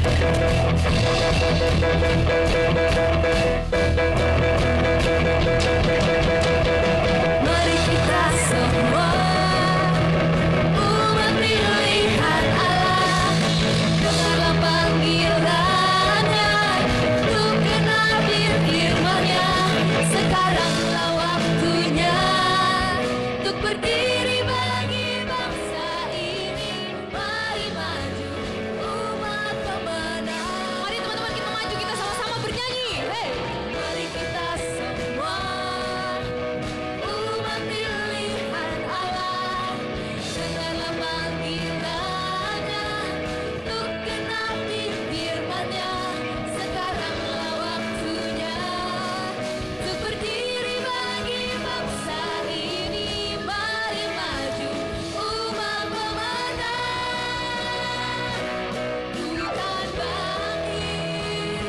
Mari kita semua umat pilihan Allah, dengarlah panggilannya, untuk genapi firman-Nya. Sekaranglah waktunya untuk berdiri bagi bangsa ini. Mari maju umat pemenang. Mari teman-teman kita maju, kita sama-sama bernyanyi. Hey, mari kita semua umat pilihan Allah, dengarlah panggilannya, untuk genapi firman-Nya. Sekaranglah waktunya untuk berdiri bagi bangsa ini. Mari maju umat pemenang. Bukan bangkit,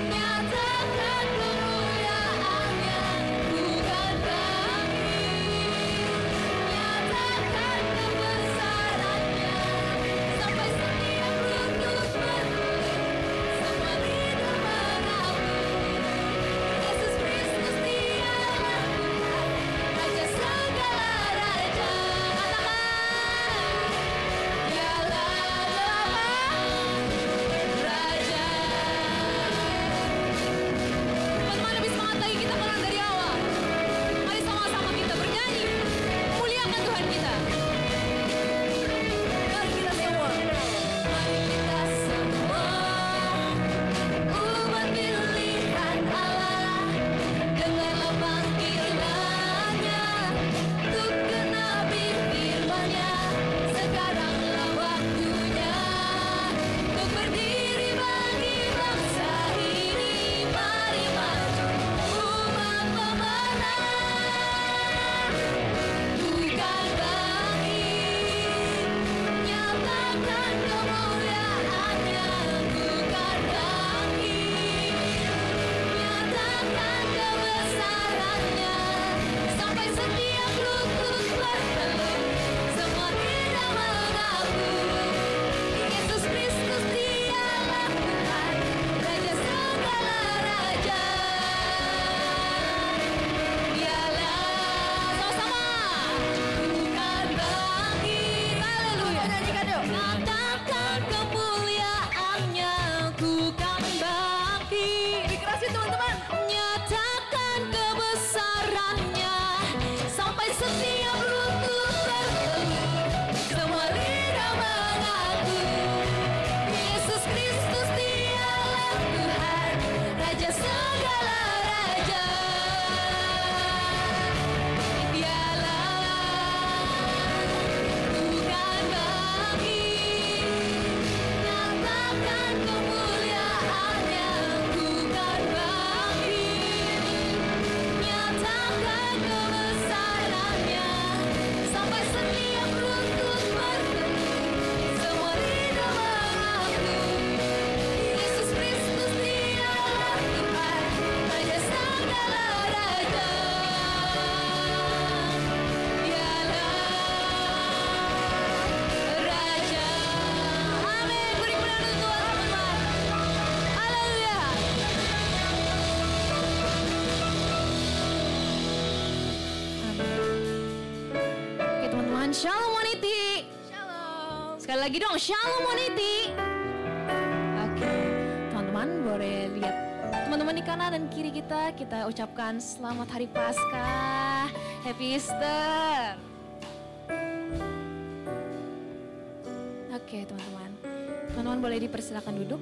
nyatakan kemuliaan-Nya. Bukan bangkit, nyatakan kebesaran-Nya. Sampai setiap lutut berlutut, semua lidah mengakui Yesus Kristus dialah Tuhan, Raja segala raja. Katakan, dialah Raja. Teman-teman, lebih semangat lagi kita pulang dari awal. Mari sama-sama kita bernyanyi, muliakan Tuhan kita. Mari kita semua, umat pilihan Allah, dengarlah panggilannya, untuk genapi firman-Nya. Sekaranglah waktunya untuk berdiri bagi bangsa ini. Mari maju umat pemenang. Bukan bangkit, nyatakan kemuliaan-Nya. Bukan bangkit, nyatakan kebesaran-Nya. Sampai setiap lutut bertelut, semua lidah mengakui Yesus Kristus dialah Tuhan, Raja segala raja. Dialah, sama-sama, bukan bangkit. Haleluya. Nyatakan kemuliaan-Nya. Bukan bangkit. Lebih keras ya teman-teman. Nyatakan kebesaran-Nya. Sampai setiap lutut bertelut, semua lidah mengakui Yesus Kristus dialah Tuhan, Raja segala raja. Dialah, bukan bangkit, nyatakan kemuliaan-Nya. Bukan bangkit, nyatakan kebesaran-Nya. Sampai setiap lutut bertelut, semua lidah mengakui Yesus Kristus dialah Tuhan, Raja segala raja. Dialah Raja. Amin. Beri kemuliaan untuk Tuhan, teman-teman. Haleluya. Oke teman-teman, Shalom Moniti. Shalom. Sekali lagi dong, Shalom Moniti. Oke, teman-teman boleh lihat teman-teman di kanan dan kiri kita ucapkan selamat hari Paskah, Happy Easter. Oke teman-teman, teman-teman boleh dipersilakan duduk.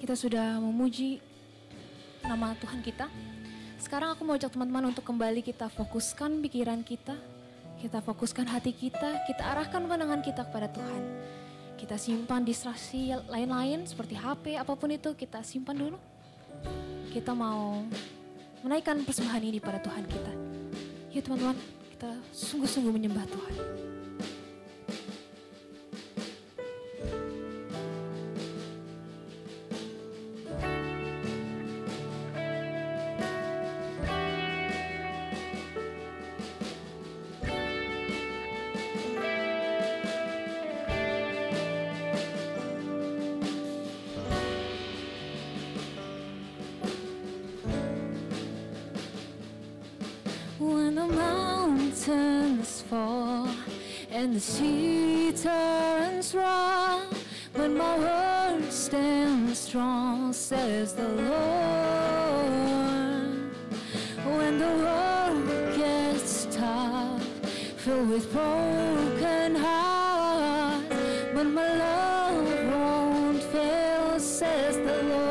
Kita sudah memuji nama Tuhan kita. Sekarang aku mau ajak teman-teman untuk kembali kita fokuskan pikiran kita fokuskan hati kita arahkan pandangan kita kepada Tuhan. Kita simpan distraksi lain-lain seperti HP, apapun itu kita simpan dulu. Kita mau menaikkan persembahan ini pada Tuhan kita. Yuk teman-teman, kita sungguh-sungguh menyembah Tuhan. When the mountains fall and the sea turns raw, when my word stands strong, says the Lord. When the world gets tough, filled with broken hearts, when my love won't fail, says the Lord.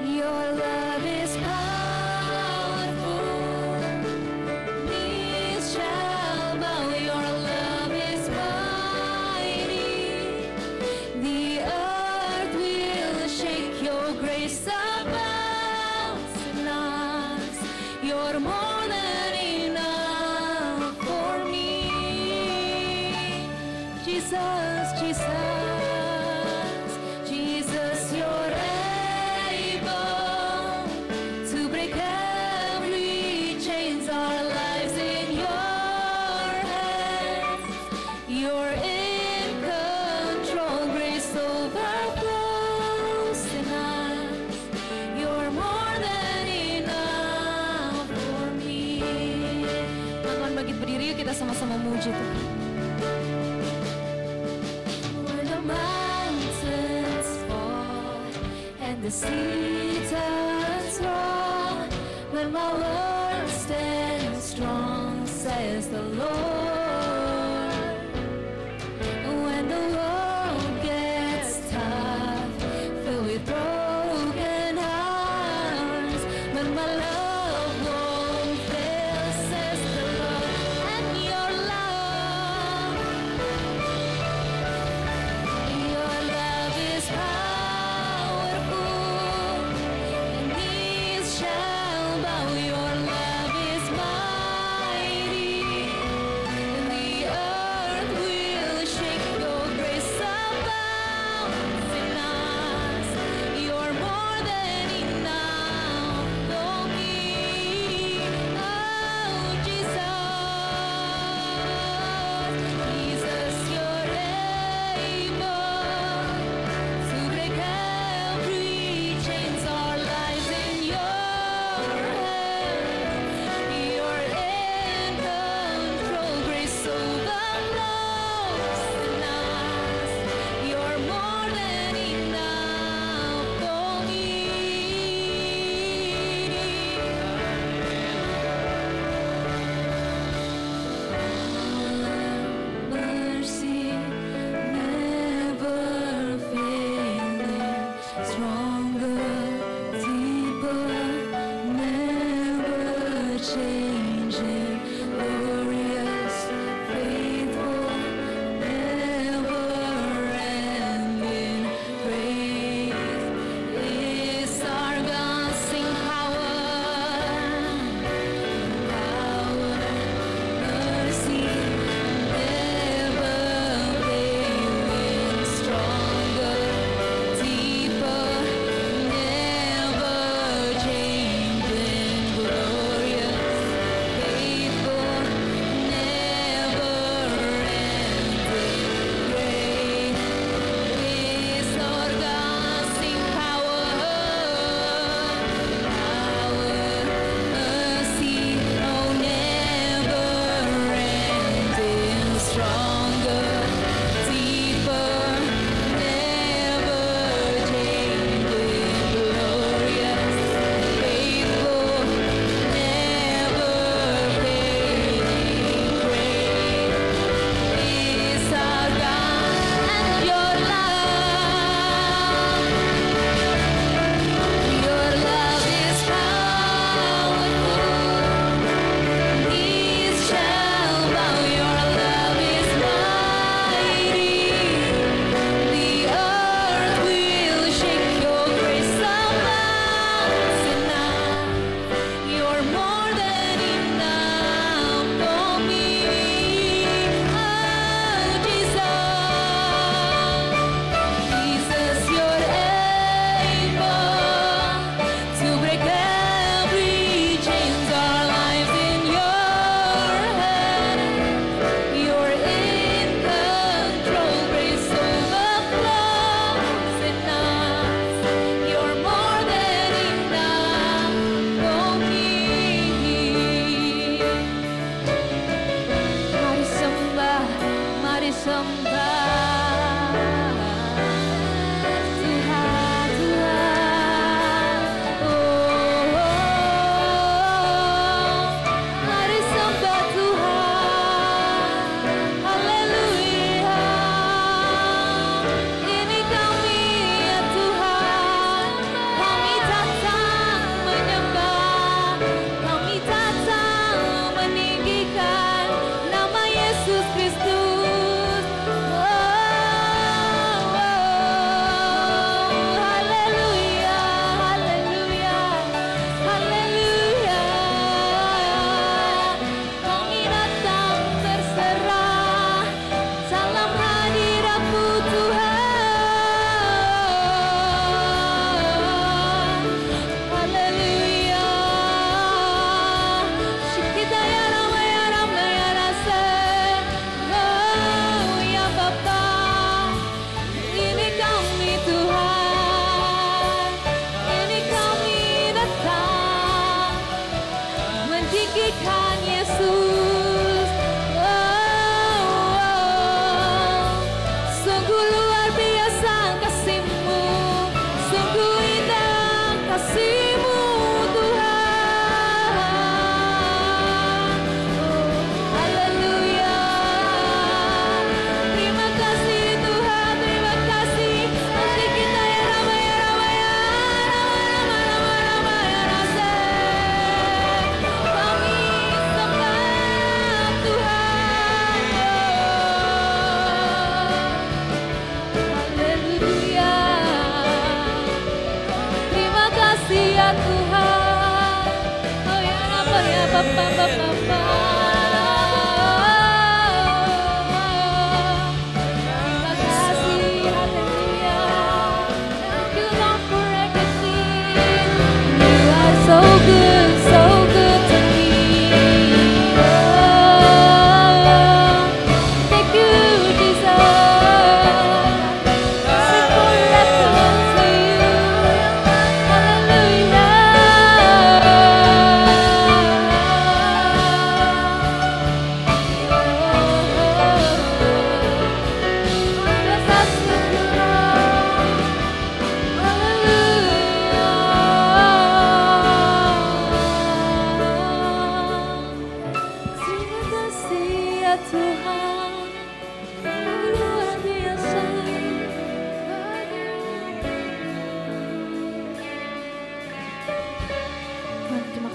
Your love is powerful, knees shall bow. Your love is mighty, the earth will shake. Your grace abounds in us. You're more than enough for me. Jesus, Jesus, Jesus, you're able to break every chains. Our lives in your hands. You're in control. Grace overflows in us. You're more than enough for me. Teman-teman, bangkit berdiri, yuk kita sama-sama memuji Tuhan. When the mountains fall and the sea turns raw, when my word stands strong, says the Lord. When the world gets tough, filled with broken hearts, when my love won't fail, says the Lord. And your love is powerful, and knees shall bow. Your love is mighty,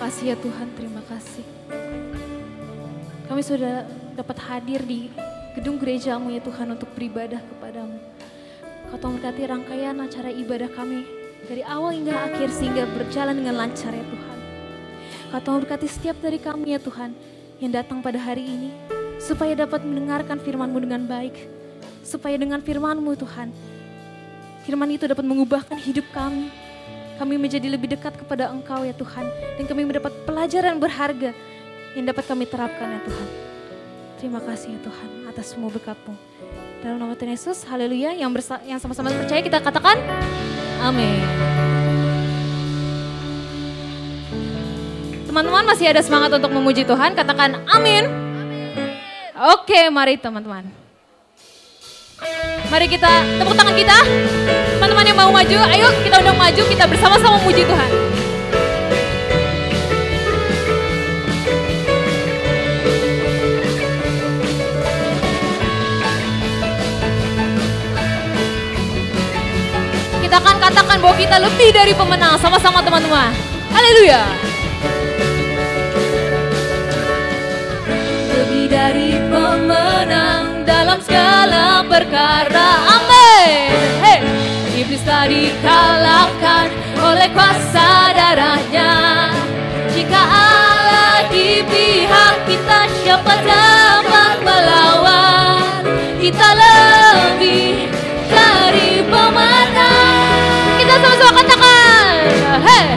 kasih ya Tuhan, terima kasih. Kami sudah dapat hadir di gedung gereja-Mu ya Tuhan untuk beribadah kepadamu. Kau tolong berkati rangkaian acara ibadah kami dari awal hingga akhir sehingga berjalan dengan lancar ya Tuhan. Kau tolong berkati setiap dari kami ya Tuhan yang datang pada hari ini supaya dapat mendengarkan firman-Mu dengan baik. Supaya dengan firman-Mu Tuhan, firman itu dapat mengubahkan hidup kami. Kami menjadi lebih dekat kepada Engkau ya Tuhan. Dan kami mendapat pelajaran berharga yang dapat kami terapkan ya Tuhan. Terima kasih ya Tuhan atas semua berkat-Mu. Dalam nama Tuhan Yesus, haleluya. Yang sama-sama percaya kita katakan, amin. Teman-teman masih ada semangat untuk memuji Tuhan, katakan amin. Oke, mari teman-teman. Mari kita tepuk tangan kita. Teman-teman yang mau maju, ayo kita undang maju, kita bersama-sama memuji Tuhan. Kita akan katakan bahwa kita lebih dari pemenang sama-sama teman-teman. Haleluya. Lebih dari pemenang dalam segala perkara. Amin. Hey. Iblis telah dikalahkan oleh kuasa darahnya. Jika Allah di pihak kita, siapa dapat melawan? Kita lebih dari pemenang. Kita sama-sama katakan, hey.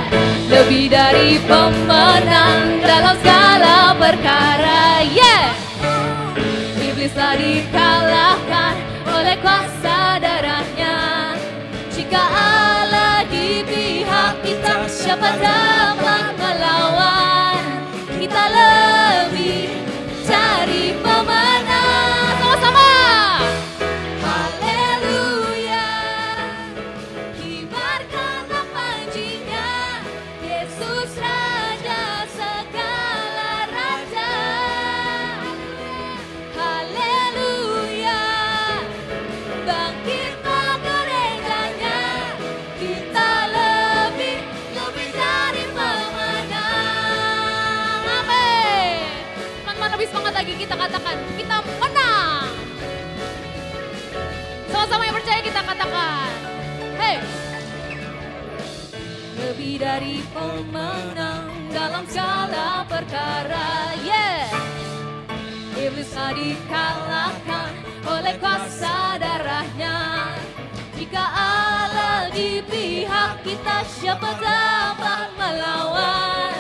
Lebih dari pemenang dalam segala perkara. Yeah. Iblis telah dikalahkan oleh kuasa darahnya. Jika Allah di pihak kita, siapa dapat melawan? Kita lebih dari pemenang. Sama-sama. Haleluya. Kibarkan panjinya, Yesus Raja segala raja. Haleluya. Bangkitlah gerejanya, kita lebih dari pemenang. Amin. Teman-teman lebih semangat lagi, kita katakan, kita menang. Sama-sama yang percaya kita katakan, hey. Lebih dari pemenang dalam segala perkara. Yeah. Iblis telah dikalahkan oleh kuasa darahnya. Jika Allah di pihak kita, siapa dapat melawan?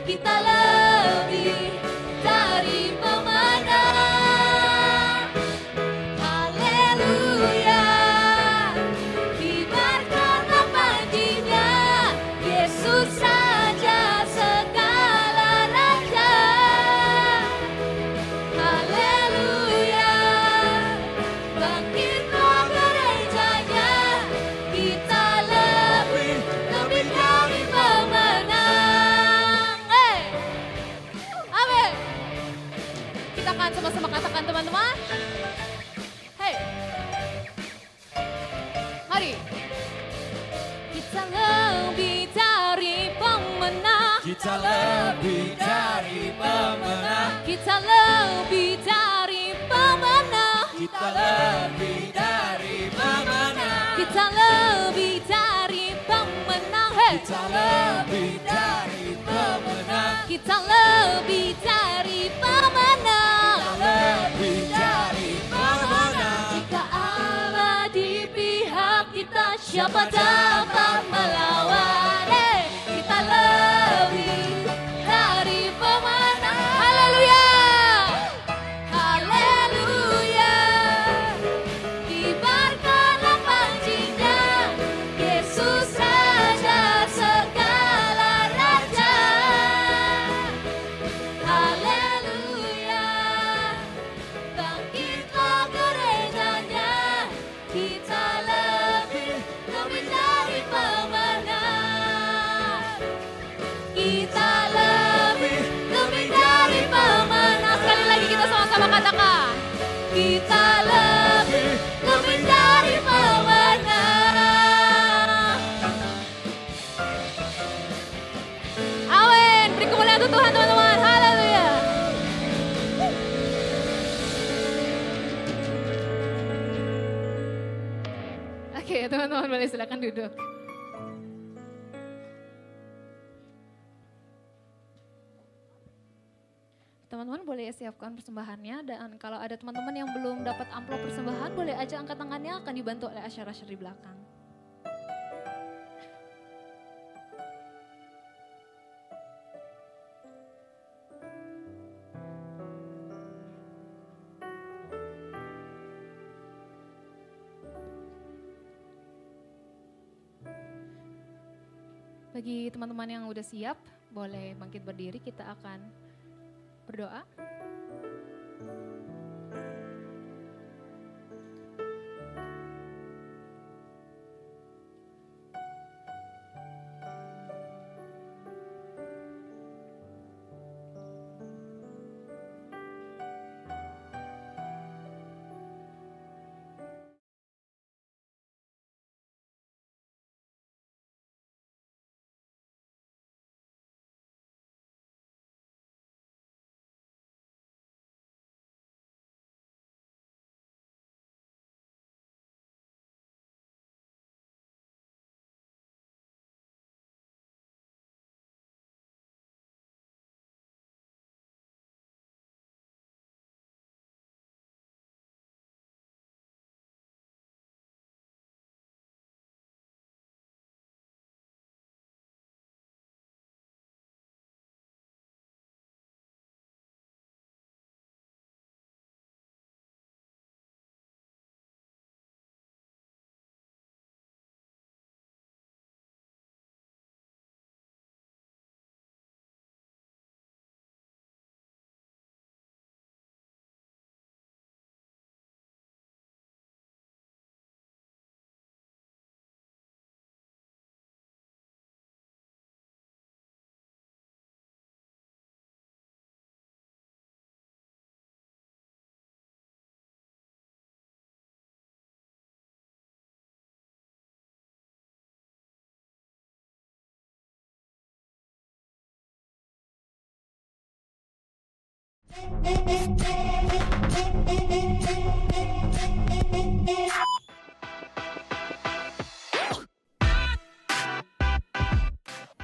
Kita lebih dari pemenang. Haleluya. Kibarkanlah panjinya, Yesus Raja segala raja. Haleluya. Bangkitlah gerejanya, kita lebih dari pemenang. Hey. Amin. Kita akan sama-sama katakan teman-teman. Hey. Mari. Kita lebih dari pemenang. Kita lebih dari pemenang. Kita lebih dari pemenang. Kita lebih dari pemenang. Kita lebih dari pemenang. Hey. Kita lebih dari pemenang. Kita lebih lebih dari pemenang. Lebih dari pemenang. Jika Allah di pihak kita, siapa dapat melawan? Kita lebih dari pemenang. Haleluya, haleluya. Kibarkanlah panjinya, Yesus Raja segala raja. Haleluya, bangkitlah gerejanya. Kita lebih dari pemenang. Kita lebih dari pemenang. Sekali lagi kita sama-sama katakan. Kita lebih dari pemenang. Amin. Beri kemuliaan untuk Tuhan teman-teman. Haleluya. Oke teman-teman, boleh silakan duduk. Teman-teman boleh siapkan persembahannya, dan kalau ada teman-teman yang belum dapat amplop persembahan, boleh aja angkat tangannya, akan dibantu oleh usher-usher di belakang. Bagi teman-teman yang udah siap, boleh bangkit berdiri, kita akan berdoa.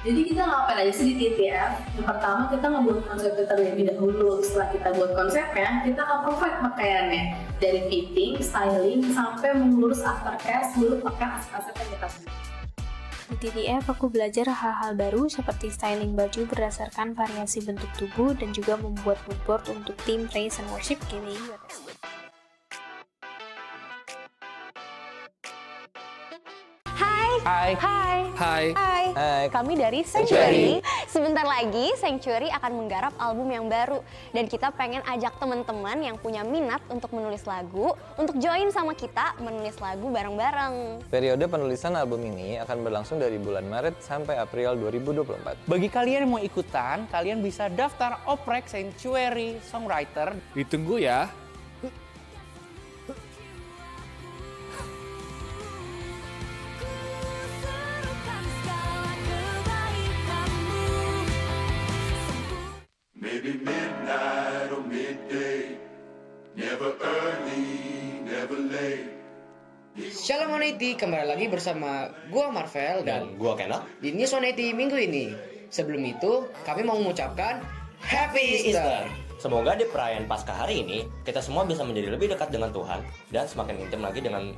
Jadi kita ngapain aja sih di TTF? Yang pertama kita ngebuat konsepnya terlebih dahulu. Setelah kita buat konsepnya, kita akan provide pakaiannya. Dari fitting, styling, sampai mengurus aftercare seluruh pakaian aset-aset yang kita punya. Di TTF aku belajar hal-hal baru seperti styling baju berdasarkan variasi bentuk tubuh dan juga membuat mood board untuk tim praise and worship GWI UTS. Hai. Kami dari Sanctuary. Sebentar lagi Sanctuary akan menggarap album yang baru, dan kita pengen ajak teman-teman yang punya minat untuk menulis lagu untuk join sama kita menulis lagu bareng-bareng. Periode penulisan album ini akan berlangsung dari bulan Maret sampai April 2024. Bagi kalian yang mau ikutan, kalian bisa daftar oprek Sanctuary Songwriter. Ditunggu ya. Maybe midnight or midday, never early, never late. Shalom Oneti, kembali lagi bersama gua Marvel dan gua Kenal di News Oneti minggu ini. Sebelum itu, kami mau mengucapkan Happy Easter. Semoga di perayaan Paskah hari ini kita semua bisa menjadi lebih dekat dengan Tuhan dan semakin intim lagi dengan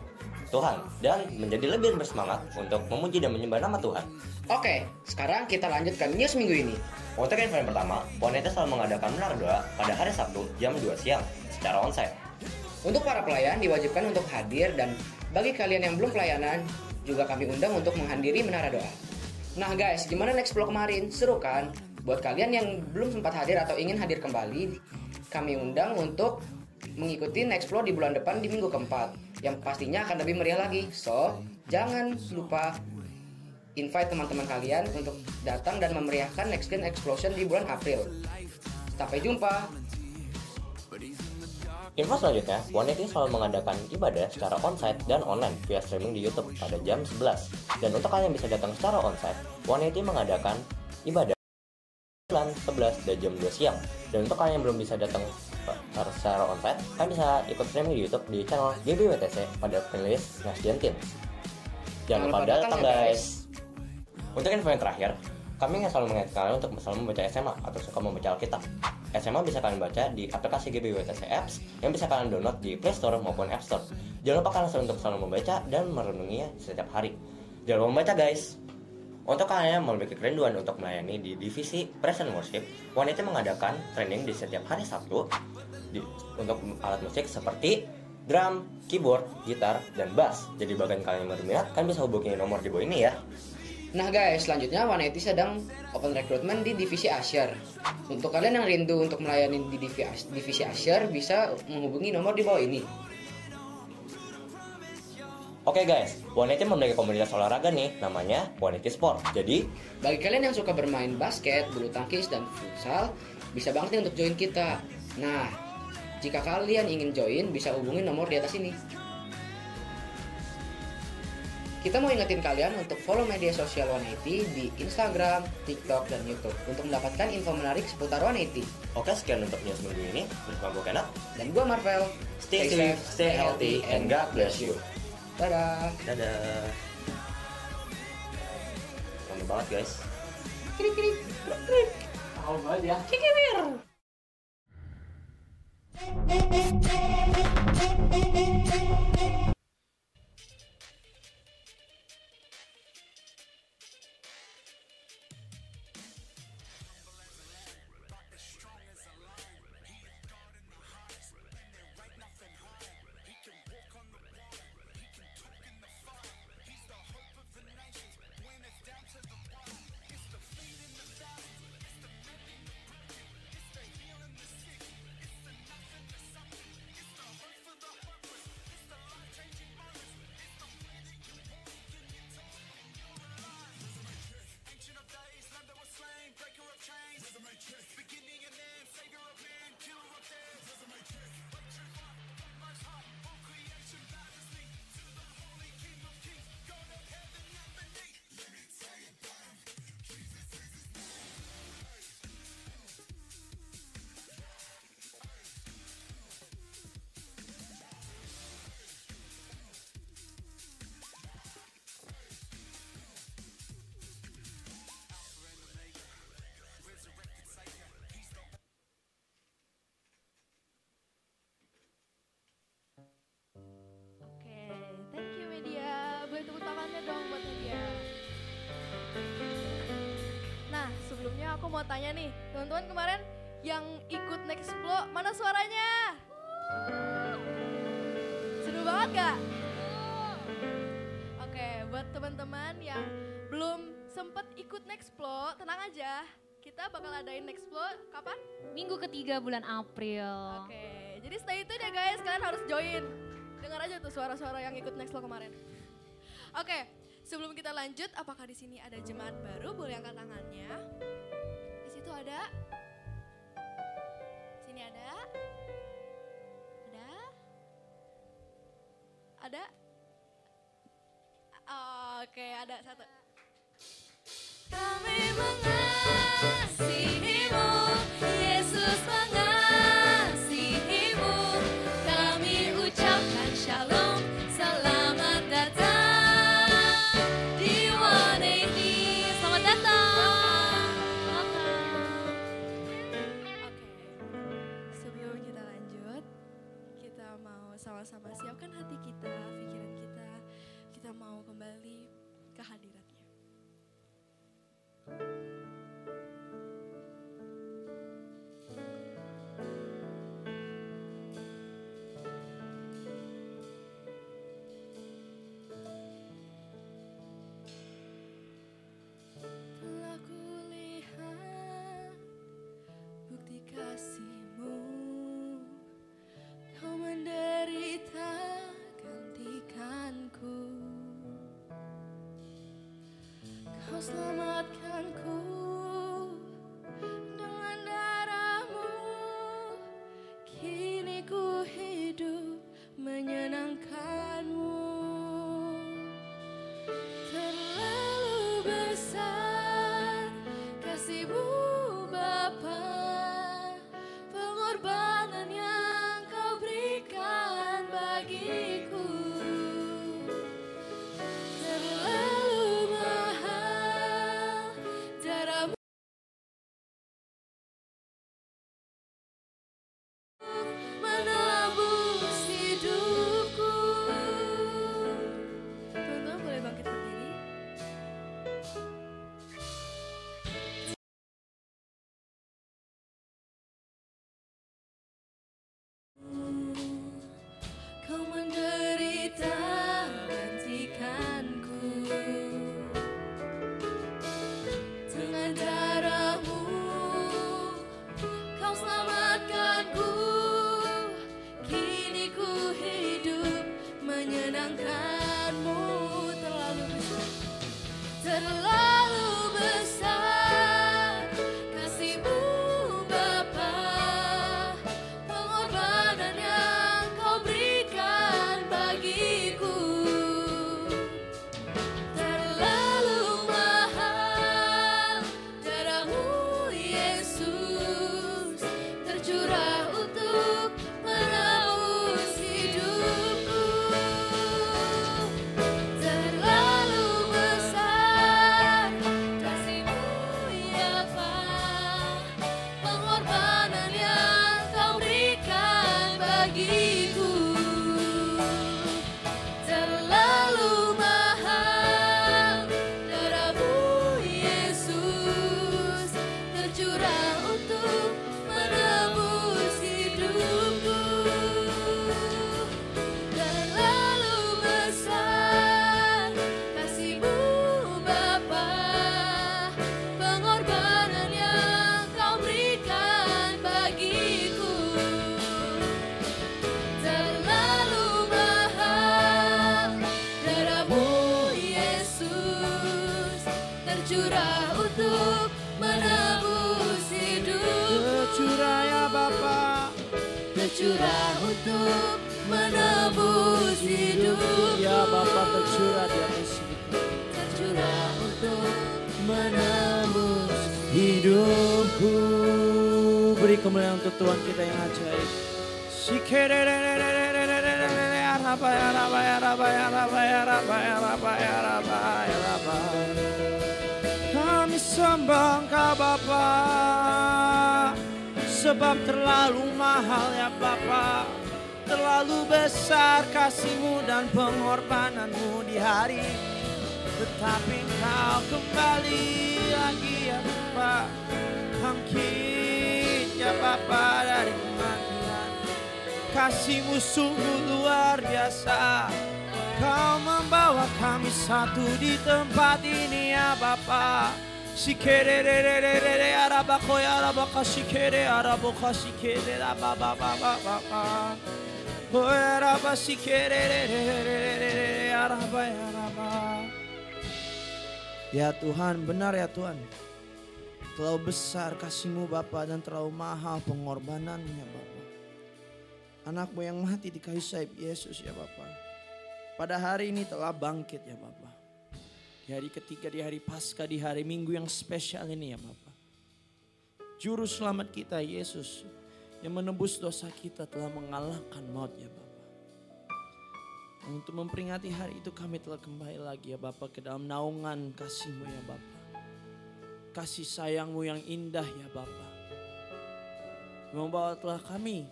Tuhan dan menjadi lebih bersemangat untuk memuji dan menyembah nama Tuhan. Oke, sekarang kita lanjutkan news minggu ini. Untuk info yang pertama, Wanita selalu mengadakan menara doa pada hari Sabtu jam 2 siang secara onsite. Untuk para pelayan diwajibkan untuk hadir dan bagi kalian yang belum pelayanan juga kami undang untuk menghadiri menara doa. Nah guys, gimana Nextflow kemarin? Seru kan? Buat kalian yang belum sempat hadir atau ingin hadir kembali, kami undang untuk mengikuti Nextflow di bulan depan di minggu keempat, yang pastinya akan lebih meriah lagi. So, jangan lupa invite teman-teman kalian untuk datang dan memeriahkan Next Gen Explosion di bulan April. Sampai jumpa. Info selanjutnya, Wanita selalu mengadakan ibadah secara onsite dan online via streaming di YouTube pada jam 11. Dan untuk kalian yang bisa datang secara onsite, Wanita mengadakan ibadah 11 dan jam 2 siang. Dan untuk kalian yang belum bisa datang secara onsite, kalian bisa ikut streaming di YouTube di channel GBWTC pada playlist Next Gen Team. Jangan lupa datang guys. Untuk info yang terakhir, kami yang selalu mengingatkan kalian untuk selalu membaca SMA atau suka membaca Alkitab. SMA bisa kalian baca di aplikasi GBWTC Apps yang bisa kalian download di Play Store maupun App Store. Jangan lupa kalian untuk selalu membaca dan merenunginya setiap hari. Jangan lupa membaca guys. Untuk kalian yang memiliki kerinduan untuk melayani di divisi Praise and Worship, Wanita mengadakan training di setiap hari Sabtu untuk alat musik seperti drum, keyboard, gitar, dan bass. Jadi bagian kalian yang berminat, kalian bisa hubungi nomor di bawah ini ya. Nah guys, selanjutnya Wanita sedang open recruitment di divisi Usher. Untuk kalian yang rindu untuk melayani di divisi Usher, bisa menghubungi nomor di bawah ini. Oke guys, Wanita memiliki komunitas olahraga nih, namanya Wanita Sport. Jadi, bagi kalian yang suka bermain basket, bulu tangkis, dan futsal, bisa banget nih untuk join kita. Nah, jika kalian ingin join, bisa hubungi nomor di atas ini. Kita mau ingetin kalian untuk follow media sosial 180 di Instagram, TikTok, dan YouTube untuk mendapatkan info menarik seputar 180. Oke, sekian untuk news minggu ini. Bersama gue Kenneth dan gue Marvel. Stay safe, stay healthy, and God bless you. Dadah. Dadah. Lama banget guys. Kiri-kiri. Tahu banget ya. Kikir. Aku mau tanya nih, teman-teman kemarin yang ikut Nextflow, mana suaranya? Seru banget gak? Oke, buat teman-teman yang belum sempet ikut Nextflow, tenang aja. Kita bakal adain Nextflow kapan? Minggu ketiga bulan April. Oke, jadi stay tune ya guys, kalian harus join. Dengar aja tuh suara-suara yang ikut Nextflow kemarin. Oke, sebelum kita lanjut, apakah di sini ada jemaat baru? Boleh angkat tangannya. Itu ada, sini ada, oke ada satu. Kami mengasihimu, Yesus mengasihimu, kami ucapkan shalom, selamat datang di 180, selamat datang. bersama-sama siapkan hati kita, pikiran kita. Kita mau kembali ke hadiratnya. Telah kulihat bukti kasih-Mu, Kau menderita gantikanku, Kau selamatkanku dengan darah-Mu. Kini ku hidup menyenangkan-Mu. Terlalu besar kasih-Mu Bapa, pengorbanan yang Kau berikan bagiku. Terlalu mahal darah-Mu menebus hidupku. Teman-teman boleh bangkit berdiri. Kau menderita gantikanku, dengan darah-Mu Kau selamatkanku. Kini ku hidup menyenangkan-Mu. Terlalu besar kasih-Mu Bapa, pengorbanan yang Kau berikan bagiku. Terlalu mahal darah-Mu Yesus, tercurah untuk menebus hidupku. Terlalu besar kasih-Mu ya Bapa, pengorbanan yang Kau berikan bagiku. Terlalu mahal darah-Mu Yesus, tercurah untuk menebus hidupku. Terlalu besar kasih-Mu Bapa, pengorbanan yang Kau berikan bagiku. Terlalu mahal darah-Mu Yesus, tercurah untuk menebus hidupku. Tercurah ya Bapa, Tercurah untuk menebus hidupku. ya Bapa, tercurah di atas hidup, Tercurah untuk menebus hidupku. Beri kemuliaan untuk Tuhan kita yang ajaib. Kami sembah Engkau Bapa, sebab terlalu mahal ya Bapa. Terlalu besar kasih-Mu dan pengorbanan-Mu di hari. Tetapi Engkau kembali lagi ya Bapa, bangkit ya Bapa dari kematian. Kasih-Mu sungguh luar biasa. Kau membawa kami satu di tempat ini ya Bapa. Sikerere arabako ya arabaka sikere arabaka sikere baba baba baba. Oh araba sikere araba ya araba. Ya Tuhan, benar ya Tuhan. Terlalu besar kasih-Mu Bapa dan terlalu mahal pengorbanan-Mu ya Bapa. Anak-Mu yang mati di kayu salib Yesus ya Bapa, pada hari ini telah bangkit ya Bapa. Di hari ketiga, di hari Paskah, di hari Minggu yang spesial ini ya Bapa. Juru selamat kita Yesus yang menebus dosa kita telah mengalahkan maut ya Bapa. Dan untuk memperingati hari itu kami telah kembali lagi ya Bapa ke dalam naungan kasih-Mu ya Bapa. Kasih sayang-Mu yang indah ya Bapa. Membawa telah kami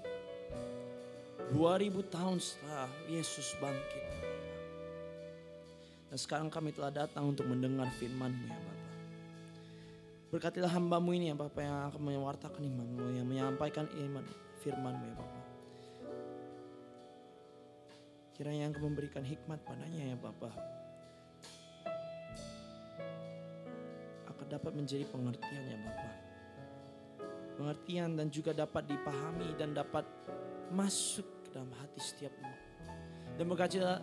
2000 tahun setelah Yesus bangkit. Dan sekarang kami telah datang untuk mendengar firman-Mu ya Bapa. Berkatilah hamba-Mu ini ya Bapa yang akan mewartakan iman-Mu, yang menyampaikan iman firman-Mu ya Bapa. Kiranya Engkau memberikan hikmat padanya ya Bapa. Akan dapat menjadi pengertian ya Bapa. Pengertian dan juga dapat dipahami dan dapat masuk ke dalam hati setiap umat. Dan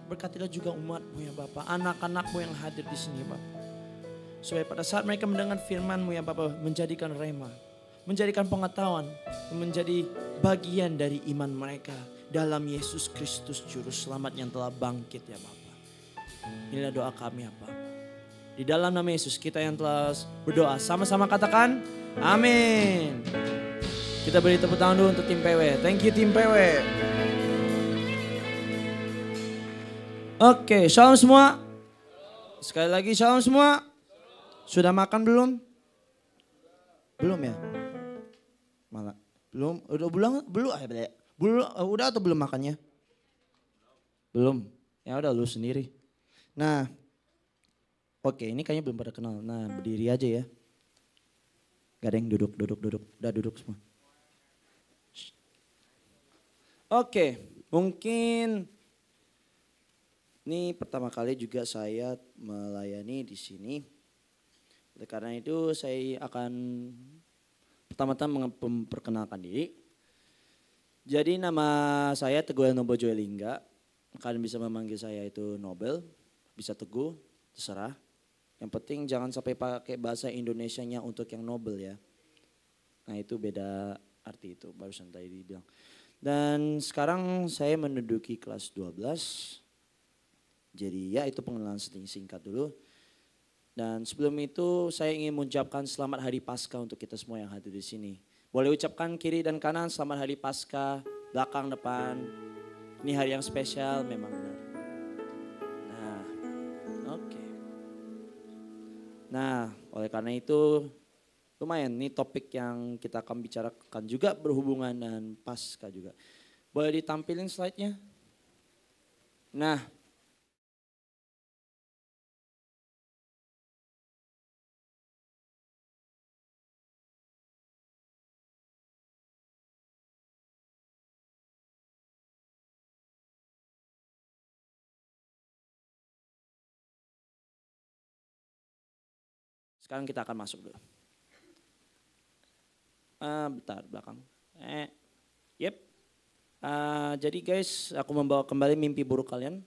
berkatilah juga umat-Mu ya Bapa, anak-anak-Mu yang hadir di sini ya Bapa. Supaya pada saat mereka mendengar firman-Mu ya Bapa, menjadikan rema, menjadikan pengetahuan, menjadi bagian dari iman mereka dalam Yesus Kristus Juru Selamat yang telah bangkit ya Bapa. Inilah doa kami ya Bapa. Di dalam nama Yesus kita yang telah berdoa, sama-sama katakan amin. Kita beri tepuk tangan dulu untuk tim PW. Thank you tim PW. Oke, shalom semua. Sekali lagi shalom semua. Sudah makan belum? Belum ya? Malah belum. Udah atau belum makannya? Belum. Ya udah lu sendiri. Nah, oke, ini kayaknya belum pada kenal. Nah, berdiri aja ya. Gak ada yang duduk. Udah duduk semua. Oke, mungkin ini pertama kali juga saya melayani di sini. Oleh karena itu saya akan pertama-tama memperkenalkan diri. Jadi nama saya Teguh Nobo Joelingga. Kalian bisa memanggil saya itu Nobel, bisa Teguh, terserah. Yang penting jangan sampai pakai bahasa Indonesianya untuk yang Nobel ya. Nah itu beda arti itu, barusan tadi dibilang. Dan sekarang saya menduduki kelas 12. Jadi ya itu pengenalan singkat dulu. Dan sebelum itu saya ingin mengucapkan selamat Hari Paskah untuk kita semua yang hadir di sini. Boleh ucapkan kiri dan kanan selamat Hari Paskah, belakang depan. Ini hari yang spesial memang benar. Nah, oke. Nah, oleh karena itu lumayan nih topik yang kita akan bicarakan juga berhubungan dengan Paskah juga. Boleh ditampilin slide-nya? Nah, sekarang kita akan masuk dulu. Bentar, belakang. Yep. Jadi guys, aku membawa kembali mimpi buruk kalian.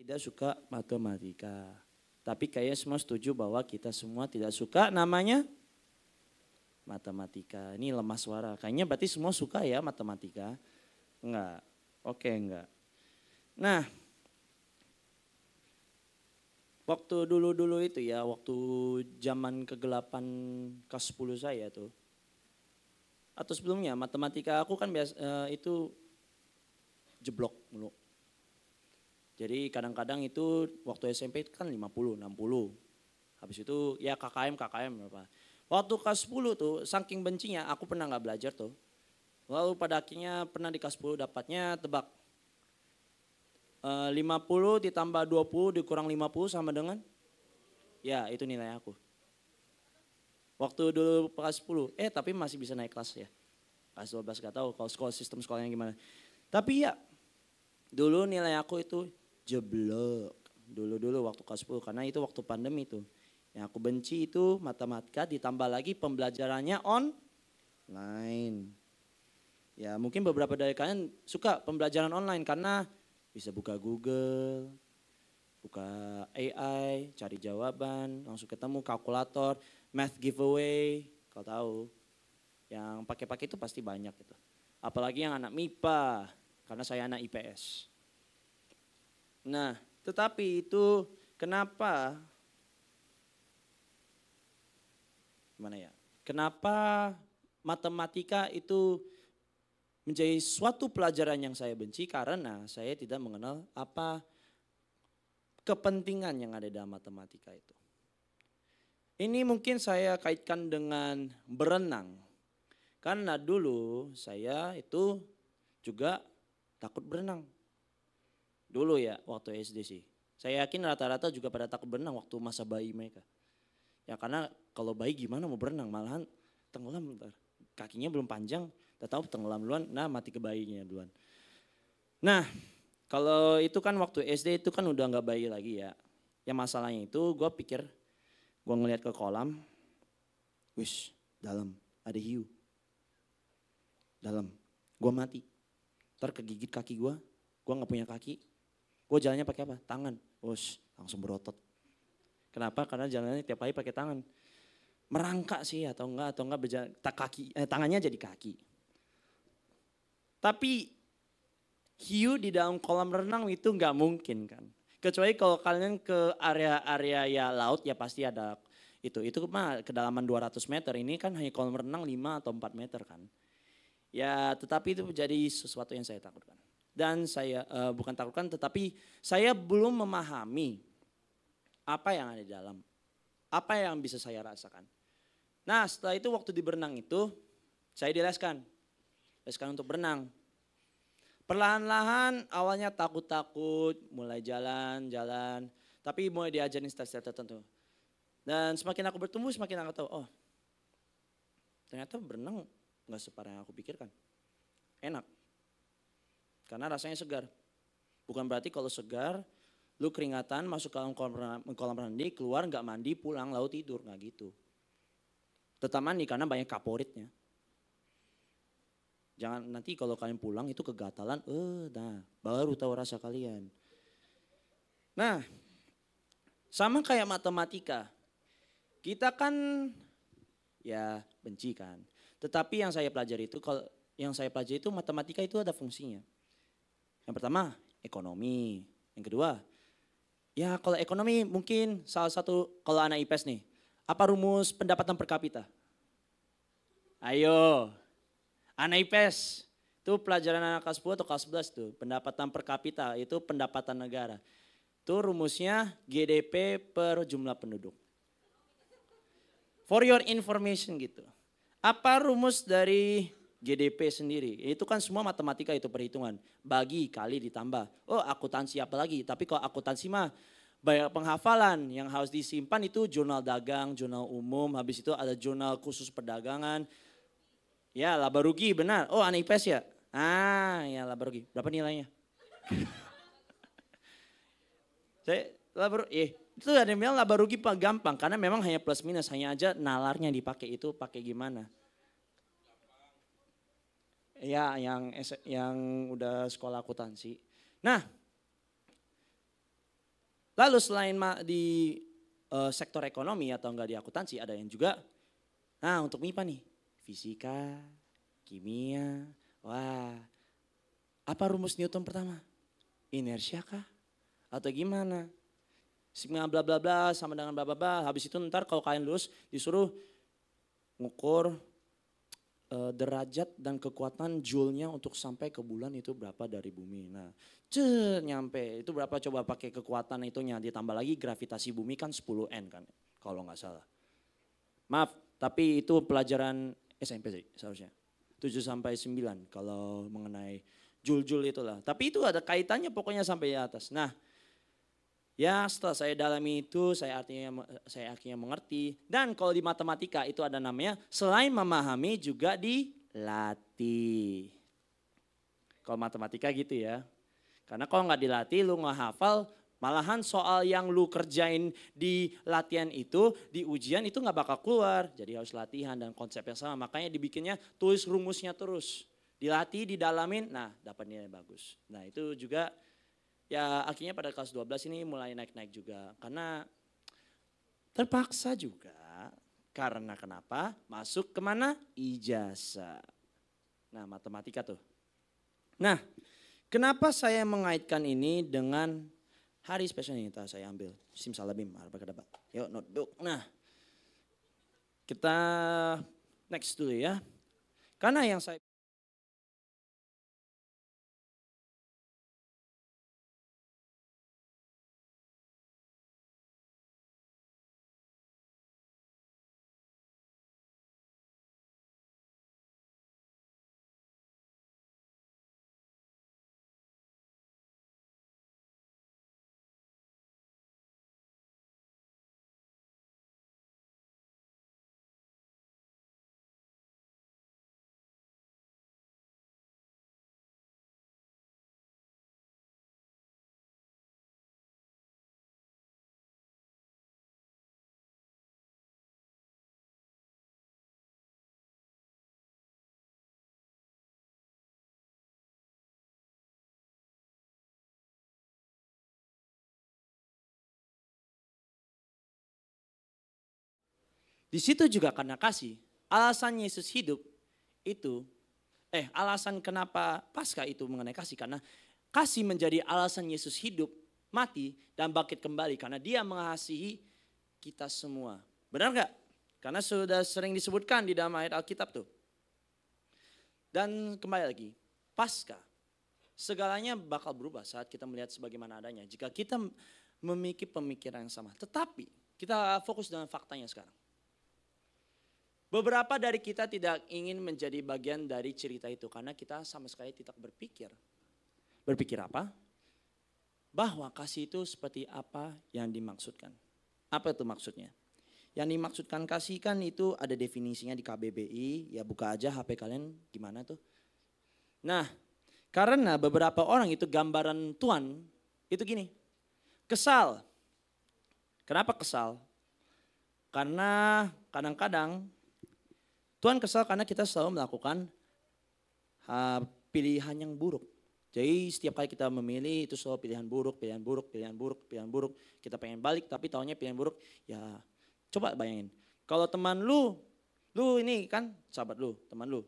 Tidak suka matematika. Tapi kayaknya semua setuju bahwa kita semua tidak suka namanya matematika. Ini lemah suara. Kayaknya berarti semua suka ya matematika. Enggak. Oke, enggak. Nah, waktu dulu-dulu itu ya, waktu zaman kegelapan kelas 10 saya tuh. Atau sebelumnya matematika aku kan biasa itu jeblok mulu. Jadi kadang-kadang itu waktu SMP itu kan 50, 60. Habis itu ya KKM berapa. Waktu kelas 10 tuh saking bencinya aku pernah gak belajar tuh. Lalu pada akhirnya pernah di kelas 10 dapatnya tebak. 50 ditambah 20 dikurang 50 sama dengan? Ya itu nilai aku. Waktu dulu kelas 10, tapi masih bisa naik kelas ya. Kelas 12 gak tahu kalau sistem sekolahnya gimana. Tapi ya dulu nilai aku itu jeblok. Dulu waktu kelas 10 karena itu waktu pandemi tuh. Yang aku benci itu matematika ditambah lagi pembelajarannya online. Ya mungkin beberapa dari kalian suka pembelajaran online karena bisa buka Google, buka AI, cari jawaban, langsung ketemu kalkulator, math giveaway, kau tahu. Yang pakai-pakai itu pasti banyak itu. Apalagi yang anak MIPA, karena saya anak IPS. Nah, tetapi itu kenapa, gimana ya? Kenapa matematika itu menjadi suatu pelajaran yang saya benci karena saya tidak mengenal apa kepentingan yang ada dalam matematika itu. Ini mungkin saya kaitkan dengan berenang. Karena dulu saya itu juga takut berenang. Dulu ya waktu SD sih. Saya yakin rata-rata juga pada takut berenang waktu masa bayi mereka. Ya karena kalau bayi gimana mau berenang, malahan tenggelam bentar. Kakinya belum panjang, udah tahu tenggelam duluan, nah mati ke bayinya duluan. Nah kalau itu kan waktu SD itu kan udah gak bayi lagi ya. Yang masalahnya itu gue pikir, gue ngeliat ke kolam, wish dalam ada hiu. Dalam, gue mati. Ntar kegigit kaki gue gak punya kaki. Gue jalannya pakai apa? Tangan. Wish langsung berotot. Kenapa? Karena jalannya tiap hari pakai tangan. Merangkak sih atau enggak berjalan, tangannya jadi kaki. Tapi hiu di dalam kolam renang itu enggak mungkin kan. Kecuali kalau kalian ke area-area ya laut ya pasti ada itu. Itu mah kedalaman 200 meter, ini kan hanya kolam renang 5 atau 4 meter kan. Ya tetapi itu menjadi sesuatu yang saya takutkan. Dan saya bukan takutkan tetapi saya belum memahami apa yang ada di dalam. Apa yang bisa saya rasakan. Nah setelah itu waktu di berenang itu saya dileskan. Leskan untuk berenang. Perlahan-lahan awalnya takut-takut, mulai jalan. Tapi mulai diajarin step-step tertentu. Dan semakin aku bertumbuh semakin aku tahu, oh ternyata berenang gak separah yang aku pikirkan. Enak. Karena rasanya segar. Bukan berarti kalau segar, lu keringatan masuk ke kolam mandi, keluar gak mandi, pulang lalu tidur, gak gitu. Tetap mandi karena banyak kaporitnya. Jangan nanti kalau kalian pulang itu kegatalan, nah baru tahu rasa kalian. Nah, sama kayak matematika. Kita kan ya benci kan. Tetapi yang saya pelajari itu matematika itu ada fungsinya. Yang pertama ekonomi, yang kedua ya kalau ekonomi mungkin salah satu kalau anak IPS nih. Apa rumus pendapatan per kapita? Ayo, anak IPS itu pelajaran anak kelas 10 atau kelas 11 tuh. Pendapatan per kapita itu pendapatan negara. Itu rumusnya GDP per jumlah penduduk. For your information gitu. Apa rumus dari GDP sendiri? Itu kan semua matematika itu perhitungan. Bagi, kali, ditambah. Oh akuntansi apa lagi? Tapi kalau akuntansi mah banyak penghafalan yang harus disimpan itu jurnal dagang, jurnal umum, habis itu ada jurnal khusus perdagangan. Ya laba rugi benar, oh anak IPS ya? Ya laba rugi, berapa nilainya? Itu ada yang bilang laba rugi pak gampang karena memang hanya plus minus, hanya aja nalarnya dipakai itu pakai gimana. Ya yang udah sekolah akuntansi. Nah, lalu selain di sektor ekonomi atau enggak di akuntansi ada yang juga, nah untuk MIPA nih, fisika, kimia, wah apa rumus Newton pertama? Inersia kah? Atau gimana? Sigma bla bla bla sama dengan bla bla bla, habis itu ntar kalau kalian lulus disuruh ngukur derajat dan kekuatan joule-nya untuk sampai ke bulan itu berapa dari bumi. Nah, nyampe itu berapa coba pakai kekuatan itunya ditambah lagi gravitasi bumi kan 10N kan kalau nggak salah. Maaf, tapi itu pelajaran SMP sih seharusnya. 7 sampai 9 kalau mengenai jul-jul itulah. Tapi itu ada kaitannya pokoknya sampai di atas. Nah, ya setelah saya dalami itu saya akhirnya mengerti. Dan kalau di matematika itu ada namanya selain memahami juga dilatih. Kalau matematika gitu ya. Karena kalau nggak dilatih lu nggak hafal, malahan soal yang lu kerjain di latihan itu, di ujian itu nggak bakal keluar. Jadi harus latihan dan konsep yang sama. Makanya dibikinnya tulis rumusnya terus. Dilatih, didalamin, nah dapat nilai bagus. Nah itu juga ya akhirnya pada kelas 12 ini mulai naik-naik juga. Karena terpaksa juga. Karena kenapa? Masuk kemana? Ijazah. Nah matematika tuh. Nah kenapa saya mengaitkan ini dengan hari spesial ini? Saya ambil simsalabim. Yuk notebook. Nah kita next dulu ya. Karena yang saya di situ juga karena kasih. Alasan Yesus hidup itu, alasan kenapa Paskah itu mengenai kasih. Karena kasih menjadi alasan Yesus hidup, mati, dan bangkit kembali. Karena dia mengasihi kita semua. Benar gak? Karena sudah sering disebutkan di dalam ayat Alkitab tuh. Dan kembali lagi, Paskah. Segalanya bakal berubah saat kita melihat sebagaimana adanya. Jika kita memiliki pemikiran yang sama. Tetapi kita fokus dengan faktanya sekarang. Beberapa dari kita tidak ingin menjadi bagian dari cerita itu karena kita sama sekali tidak berpikir. Berpikir apa? Bahwa kasih itu seperti apa yang dimaksudkan. Apa itu maksudnya? Yang dimaksudkan kasih kan itu ada definisinya di KBBI. Ya buka aja HP kalian gimana tuh. Nah karena beberapa orang itu gambaran Tuhan itu gini. Kesal. Kenapa kesal? Karena kadang-kadang Tuhan kesal karena kita selalu melakukan pilihan yang buruk. Jadi setiap kali kita memilih itu selalu pilihan buruk, pilihan buruk, pilihan buruk, pilihan buruk. Kita pengen balik tapi taunya pilihan buruk. Ya coba bayangin. Kalau teman lu ini kan sahabat lu, teman lu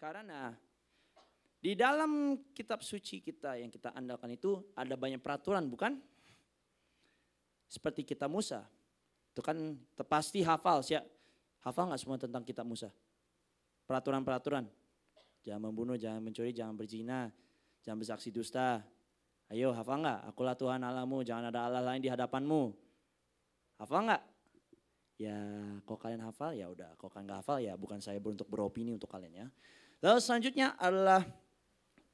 karena di dalam kitab suci kita yang kita andalkan itu ada banyak peraturan bukan? Seperti kitab Musa. Itu kan pasti hafal sih. Hafal gak semua tentang kitab Musa? Peraturan-peraturan. Jangan membunuh, jangan mencuri, jangan berzina, jangan bersaksi dusta. Ayo hafal gak? Akulah Tuhan Allahmu, jangan ada Allah lain di hadapanmu. Hafal gak? Ya kalau kalian hafal ya udah, kalau kalian gak hafal ya bukan saya untuk beropini untuk kalian ya. Lalu selanjutnya adalah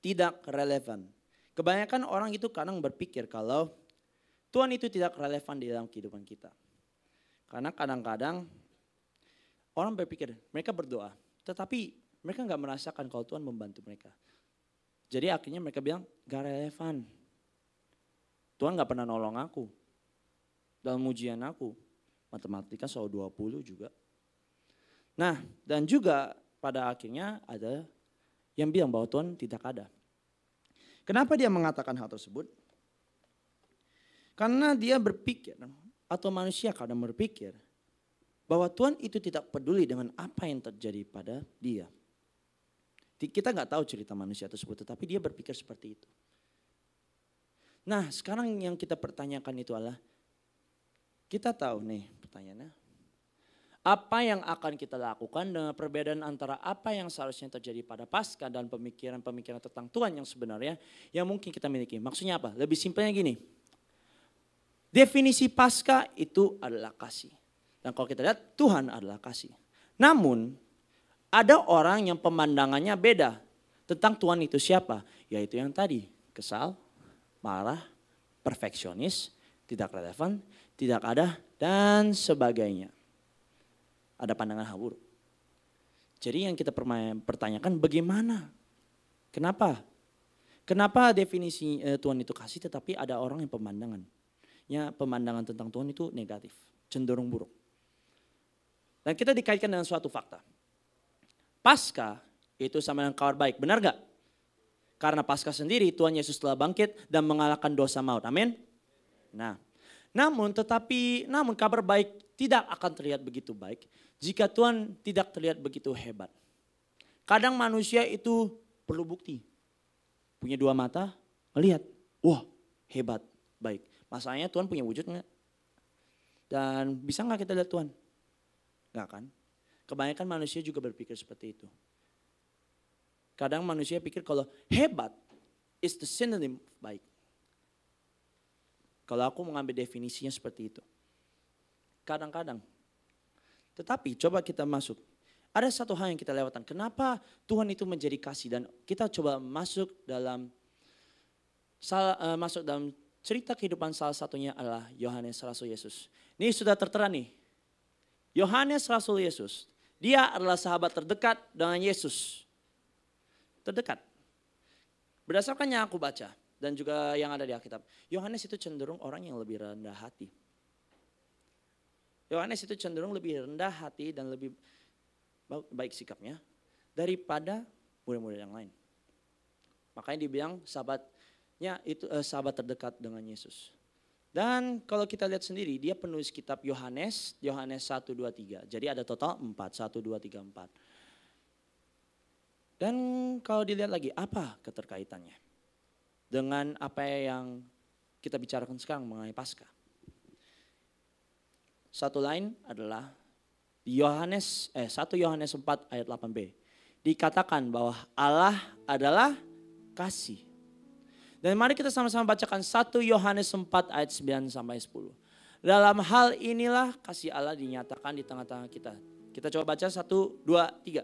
tidak relevan. Kebanyakan orang itu kadang berpikir kalau Tuhan itu tidak relevan di dalam kehidupan kita. Karena kadang-kadang orang berpikir mereka berdoa, tetapi mereka gak merasakan kalau Tuhan membantu mereka. Jadi akhirnya mereka bilang gak relevan. Tuhan gak pernah nolong aku dalam ujian aku. Matematika selalu 20 juga. Nah, dan juga pada akhirnya ada yang bilang bahwa Tuhan tidak ada. Kenapa dia mengatakan hal tersebut? Karena dia berpikir, atau manusia kadang berpikir, bahwa Tuhan itu tidak peduli dengan apa yang terjadi pada dia. Kita nggak tahu cerita manusia tersebut, tetapi dia berpikir seperti itu. Nah, sekarang yang kita pertanyakan itu adalah, kita tahu nih pertanyaannya, apa yang akan kita lakukan dengan perbedaan antara apa yang seharusnya terjadi pada Paskah dan pemikiran-pemikiran tentang Tuhan yang sebenarnya yang mungkin kita miliki. Maksudnya apa? Lebih simpelnya gini, definisi Paskah itu adalah kasih. Dan kalau kita lihat Tuhan adalah kasih. Namun ada orang yang pemandangannya beda tentang Tuhan itu siapa? Yaitu yang tadi, kesal, marah, perfeksionis, tidak relevan, tidak ada, dan sebagainya. Ada pandangan hal buruk. Jadi yang kita pertanyakan bagaimana? Kenapa? Kenapa definisi Tuhan itu kasih tetapi ada orang yang pemandangan tentang Tuhan itu negatif, cenderung buruk. Dan kita dikaitkan dengan suatu fakta. Paskah itu sama dengan kabar baik, benar gak? Karena Paskah sendiri Tuhan Yesus telah bangkit dan mengalahkan dosa maut, amin? Nah, namun kabar baik tidak akan terlihat begitu baik jika Tuhan tidak terlihat begitu hebat. Kadang manusia itu perlu bukti. Punya 2 mata, melihat, wah hebat, baik. Masalahnya Tuhan punya wujud enggak? Dan bisa enggak kita lihat Tuhan? Enggak kan? Kebanyakan manusia juga berpikir seperti itu. Kadang manusia pikir kalau hebat is the synonym of baik. Kalau aku mengambil definisinya seperti itu. Kadang-kadang. Tetapi coba kita masuk. Ada satu hal yang kita lewatkan. Kenapa Tuhan itu menjadi kasih? Dan kita coba masuk dalam cerita kehidupan salah satunya adalah Yohanes Rasul Yesus. Ini sudah tertera nih. Yohanes Rasul Yesus. Dia adalah sahabat terdekat dengan Yesus. Terdekat. Berdasarkan yang aku baca. Dan juga yang ada di Alkitab. Yohanes itu cenderung orang yang lebih rendah hati. Yohanes itu cenderung lebih rendah hati dan lebih baik sikapnya daripada murid-murid yang lain. Makanya dibilang sahabatnya itu sahabat terdekat dengan Yesus. Dan kalau kita lihat sendiri dia penulis kitab Yohanes 1, 2, 3. Jadi ada total 4, 1, 2, 3, 4. Dan kalau dilihat lagi apa keterkaitannya dengan apa yang kita bicarakan sekarang mengenai Paskah. Satu lain adalah di 1 Yohanes 4 ayat 8b. Dikatakan bahwa Allah adalah kasih. Dan mari kita sama-sama bacakan 1 Yohanes 4 ayat 9 sampai 10. Dalam hal inilah kasih Allah dinyatakan di tengah-tengah kita. Kita coba baca 1, 2, 3.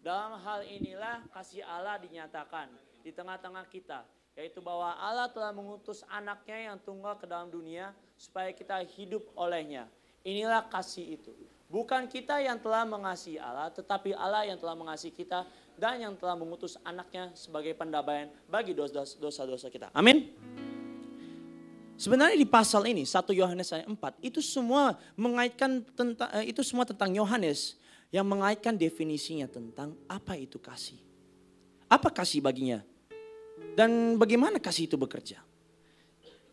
Dalam hal inilah kasih Allah dinyatakan di tengah-tengah kita. Yaitu bahwa Allah telah mengutus anaknya yang tunggal ke dalam dunia supaya kita hidup olehnya. Inilah kasih itu. Bukan kita yang telah mengasihi Allah, tetapi Allah yang telah mengasihi kita dan yang telah mengutus anaknya sebagai pendamaian bagi dosa-dosa kita. Amin. Sebenarnya di pasal ini 1 Yohanes ayat 4 itu semua tentang Yohanes yang mengaitkan definisinya tentang apa itu kasih. Apa kasih baginya? Dan bagaimana kasih itu bekerja?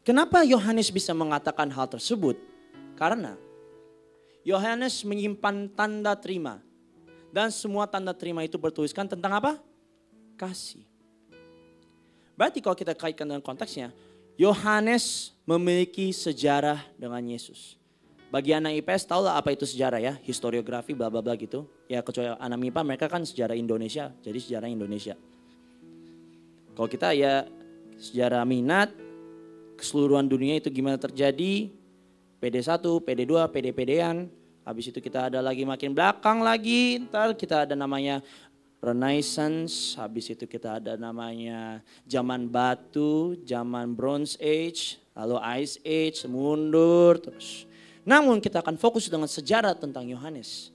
Kenapa Yohanes bisa mengatakan hal tersebut? Karena Yohanes menyimpan tanda terima. Dan semua tanda terima itu bertuliskan tentang apa? Kasih. Berarti kalau kita kaitkan dengan konteksnya, Yohanes memiliki sejarah dengan Yesus. Bagi anak IPS tahu lah apa itu sejarah ya, historiografi bla bla bla gitu. Ya kecuali anak MIPA mereka kan sejarah Indonesia, jadi sejarah Indonesia. Kalau kita ya sejarah minat, keseluruhan dunia itu gimana terjadi, PD1, PD2, PD-PDan, Habis itu kita ada lagi makin belakang lagi, ntar kita ada namanya Renaissance, habis itu kita ada namanya zaman batu, zaman Bronze Age, lalu Ice Age, mundur terus. Namun kita akan fokus dengan sejarah tentang Yohanes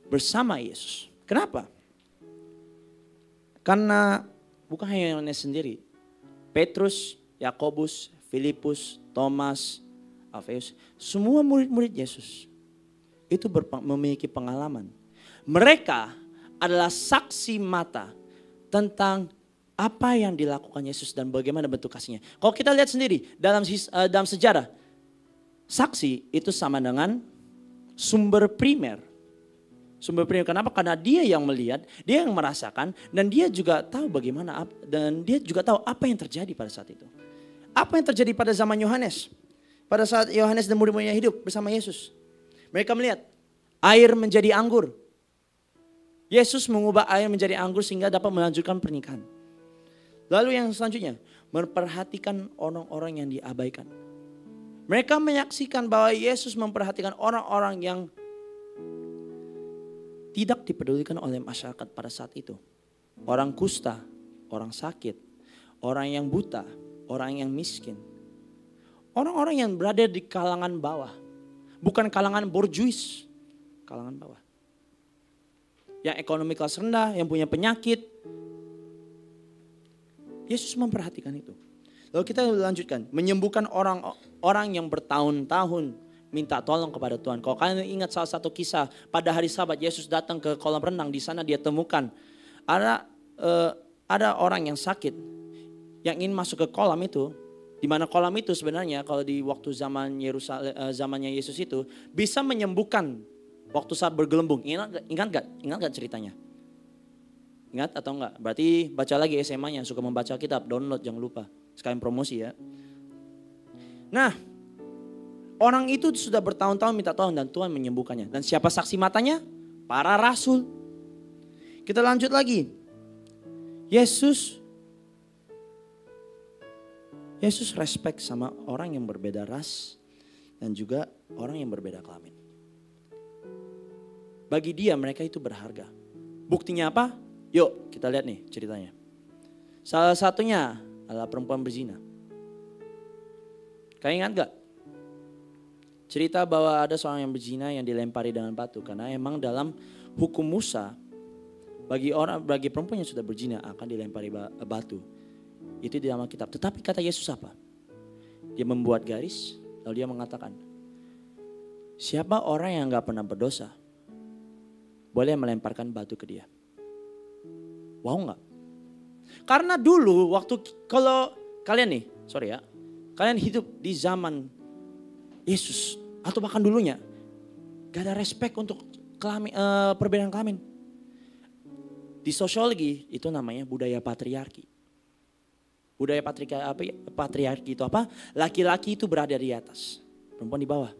bersama Yesus. Kenapa? Karena bukan hanya Yohanes sendiri. Petrus, Yakobus, Filipus, Thomas, Alfeus, semua murid-murid Yesus itu memiliki pengalaman. Mereka adalah saksi mata tentang apa yang dilakukan Yesus dan bagaimana bentuk kasihnya. Kalau kita lihat sendiri dalam sejarah, saksi itu sama dengan sumber primer. Sumber primer kenapa? Karena dia yang melihat, dia yang merasakan, dan dia juga tahu bagaimana, dan dia juga tahu apa yang terjadi pada saat itu. Apa yang terjadi pada zaman Yohanes? Pada saat Yohanes dan murid-muridnya hidup bersama Yesus. Mereka melihat air menjadi anggur. Yesus mengubah air menjadi anggur sehingga dapat melanjutkan pernikahan. Lalu yang selanjutnya, memperhatikan orang-orang yang diabaikan. Mereka menyaksikan bahwa Yesus memperhatikan orang-orang yang tidak dipedulikan oleh masyarakat pada saat itu. Orang kusta, orang sakit, orang yang buta, orang yang miskin. Orang-orang yang berada di kalangan bawah. Bukan kalangan borjuis, kalangan bawah. Yang ekonomi kelas rendah, yang punya penyakit. Yesus memperhatikan itu. Lalu kita lanjutkan, menyembuhkan orang-orang yang bertahun-tahun minta tolong kepada Tuhan. Kalau kalian ingat salah satu kisah pada hari Sabat, Yesus datang ke kolam renang. Di sana dia temukan ada orang yang sakit yang ingin masuk ke kolam itu. Di mana kolam itu sebenarnya kalau di waktu zamannya Yesus itu bisa menyembuhkan waktu saat bergelembung. Ingat gak ceritanya? Ingat atau enggak? Berarti baca lagi SMA-nya, suka membaca kitab, download jangan lupa. Sekalian promosi ya. Nah, orang itu sudah bertahun-tahun minta tolong dan Tuhan menyembuhkannya. Dan siapa saksi matanya? Para rasul. Kita lanjut lagi. Yesus respect sama orang yang berbeda ras dan juga orang yang berbeda kelamin. Bagi dia mereka itu berharga. Buktinya apa? Yuk kita lihat nih ceritanya. Salah satunya adalah perempuan berzina. Kalian ingat gak? Cerita bahwa ada seorang yang berzina yang dilempari dengan batu. Karena emang dalam hukum Musa, bagi perempuan yang sudah berzina akan dilempari batu. Itu di dalam kitab. Tetapi kata Yesus apa? Dia membuat garis, lalu dia mengatakan, siapa orang yang gak pernah berdosa, boleh melemparkan batu ke dia. Wow gak? Karena dulu waktu, kalau kalian nih, sorry ya, kalian hidup di zaman Yesus atau bahkan dulunya, gak ada respect untuk perbedaan kelamin. Di sosiologi itu namanya budaya patriarki. Budaya patriarki itu apa? Laki-laki itu berada di atas, perempuan di bawah.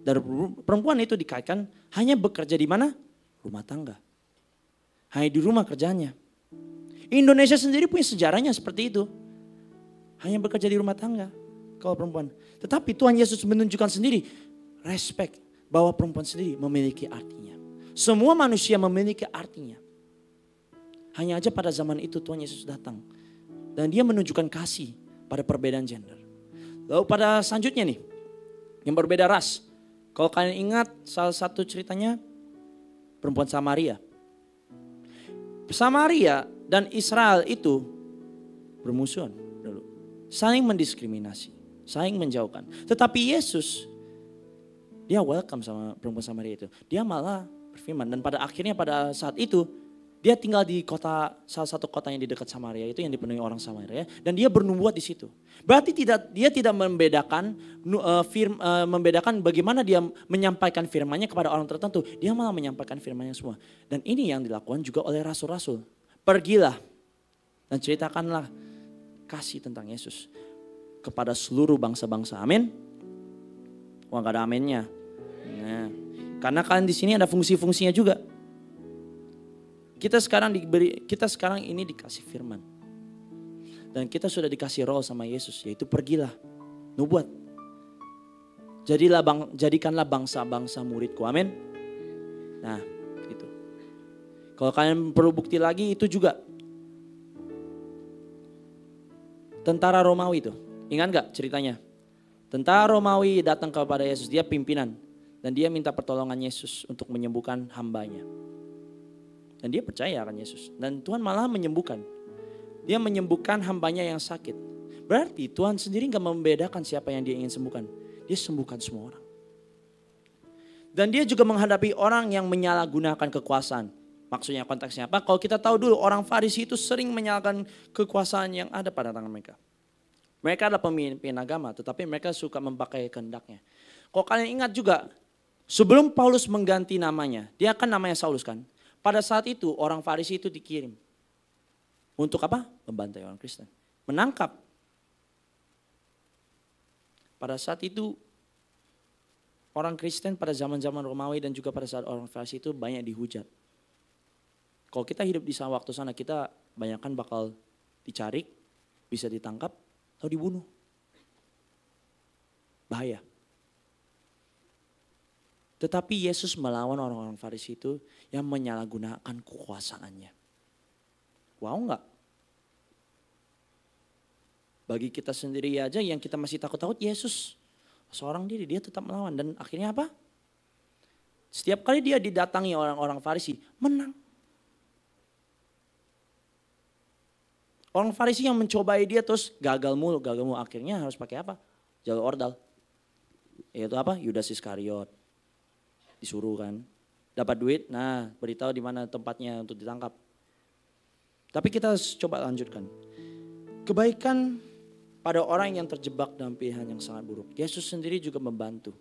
Dan perempuan itu dikaitkan hanya bekerja di mana? Rumah tangga. Hanya di rumah kerjanya. Indonesia sendiri punya sejarahnya seperti itu. Hanya bekerja di rumah tangga kalau perempuan. Tetapi Tuhan Yesus menunjukkan sendiri respect bahwa perempuan sendiri memiliki artinya. Semua manusia memiliki artinya. Hanya aja pada zaman itu Tuhan Yesus datang. Dan dia menunjukkan kasih pada perbedaan gender. Lalu pada selanjutnya nih, yang berbeda ras. Kalau kalian ingat salah satu ceritanya, perempuan Samaria. Samaria dan Israel itu bermusuhan dulu. Saling mendiskriminasi, saling menjauhkan. Tetapi Yesus, dia welcome sama perempuan Samaria itu. Dia malah berfirman dan pada akhirnya pada saat itu, dia tinggal di salah satu kota yang di dekat Samaria itu yang dipenuhi orang Samaria dan dia bernubuat di situ. Berarti dia tidak membedakan bagaimana dia menyampaikan firman-Nya kepada orang tertentu. Dia malah menyampaikan firman-Nya semua. Dan ini yang dilakukan juga oleh rasul-rasul. Pergilah dan ceritakanlah kasih tentang Yesus kepada seluruh bangsa-bangsa. Amin. Wah, gak ada aminnya. Nah, karena kalian di sini ada fungsi-fungsinya juga. Kita sekarang ini dikasih firman. Dan kita sudah dikasih roh sama Yesus, yaitu pergilah, nubuat. Jadikanlah bangsa-bangsa muridku. Amin. Nah, itu. Kalau kalian perlu bukti lagi, itu juga tentara Romawi itu. Ingat gak ceritanya? Tentara Romawi datang kepada Yesus, dia pimpinan. Dan dia minta pertolongan Yesus untuk menyembuhkan hambanya. Dan dia percaya akan Yesus. Dan Tuhan malah menyembuhkan. Dia menyembuhkan hambanya yang sakit. Berarti Tuhan sendiri gak membedakan siapa yang dia ingin sembuhkan. Dia sembuhkan semua orang. Dan dia juga menghadapi orang yang menyalahgunakan kekuasaan. Maksudnya konteksnya apa? Kalau kita tahu dulu orang Farisi itu sering menyalahkan kekuasaan yang ada pada tangan mereka. Mereka adalah pemimpin agama, tetapi mereka suka memakai kehendaknya. Kalau kalian ingat juga, sebelum Paulus mengganti namanya, dia kan namanya Saulus kan. Pada saat itu orang Farisi itu dikirim. Untuk apa? Membantai orang Kristen. Menangkap. Pada saat itu orang Kristen pada zaman-zaman Romawi dan juga pada saat orang Farisi itu banyak dihujat. Kalau kita hidup di waktu sana, kita banyakkan bakal dicari, bisa ditangkap, atau dibunuh. Bahaya. Tetapi Yesus melawan orang-orang Farisi itu yang menyalahgunakan kekuasaannya. Wow enggak? Bagi kita sendiri aja yang kita masih takut-takut, Yesus seorang diri, dia tetap melawan. Dan akhirnya apa? Setiap kali dia didatangi orang-orang Farisi, menang. Orang Farisi yang mencobai dia terus gagal mulu. Akhirnya harus pakai apa? Jalur ordal. Yaitu apa? Yudas Iskariot. Disuruh kan. Dapat duit, nah beritahu di mana tempatnya untuk ditangkap. Tapi kita coba lanjutkan. Kebaikan pada orang yang terjebak dalam pilihan yang sangat buruk. Yesus sendiri juga membantu.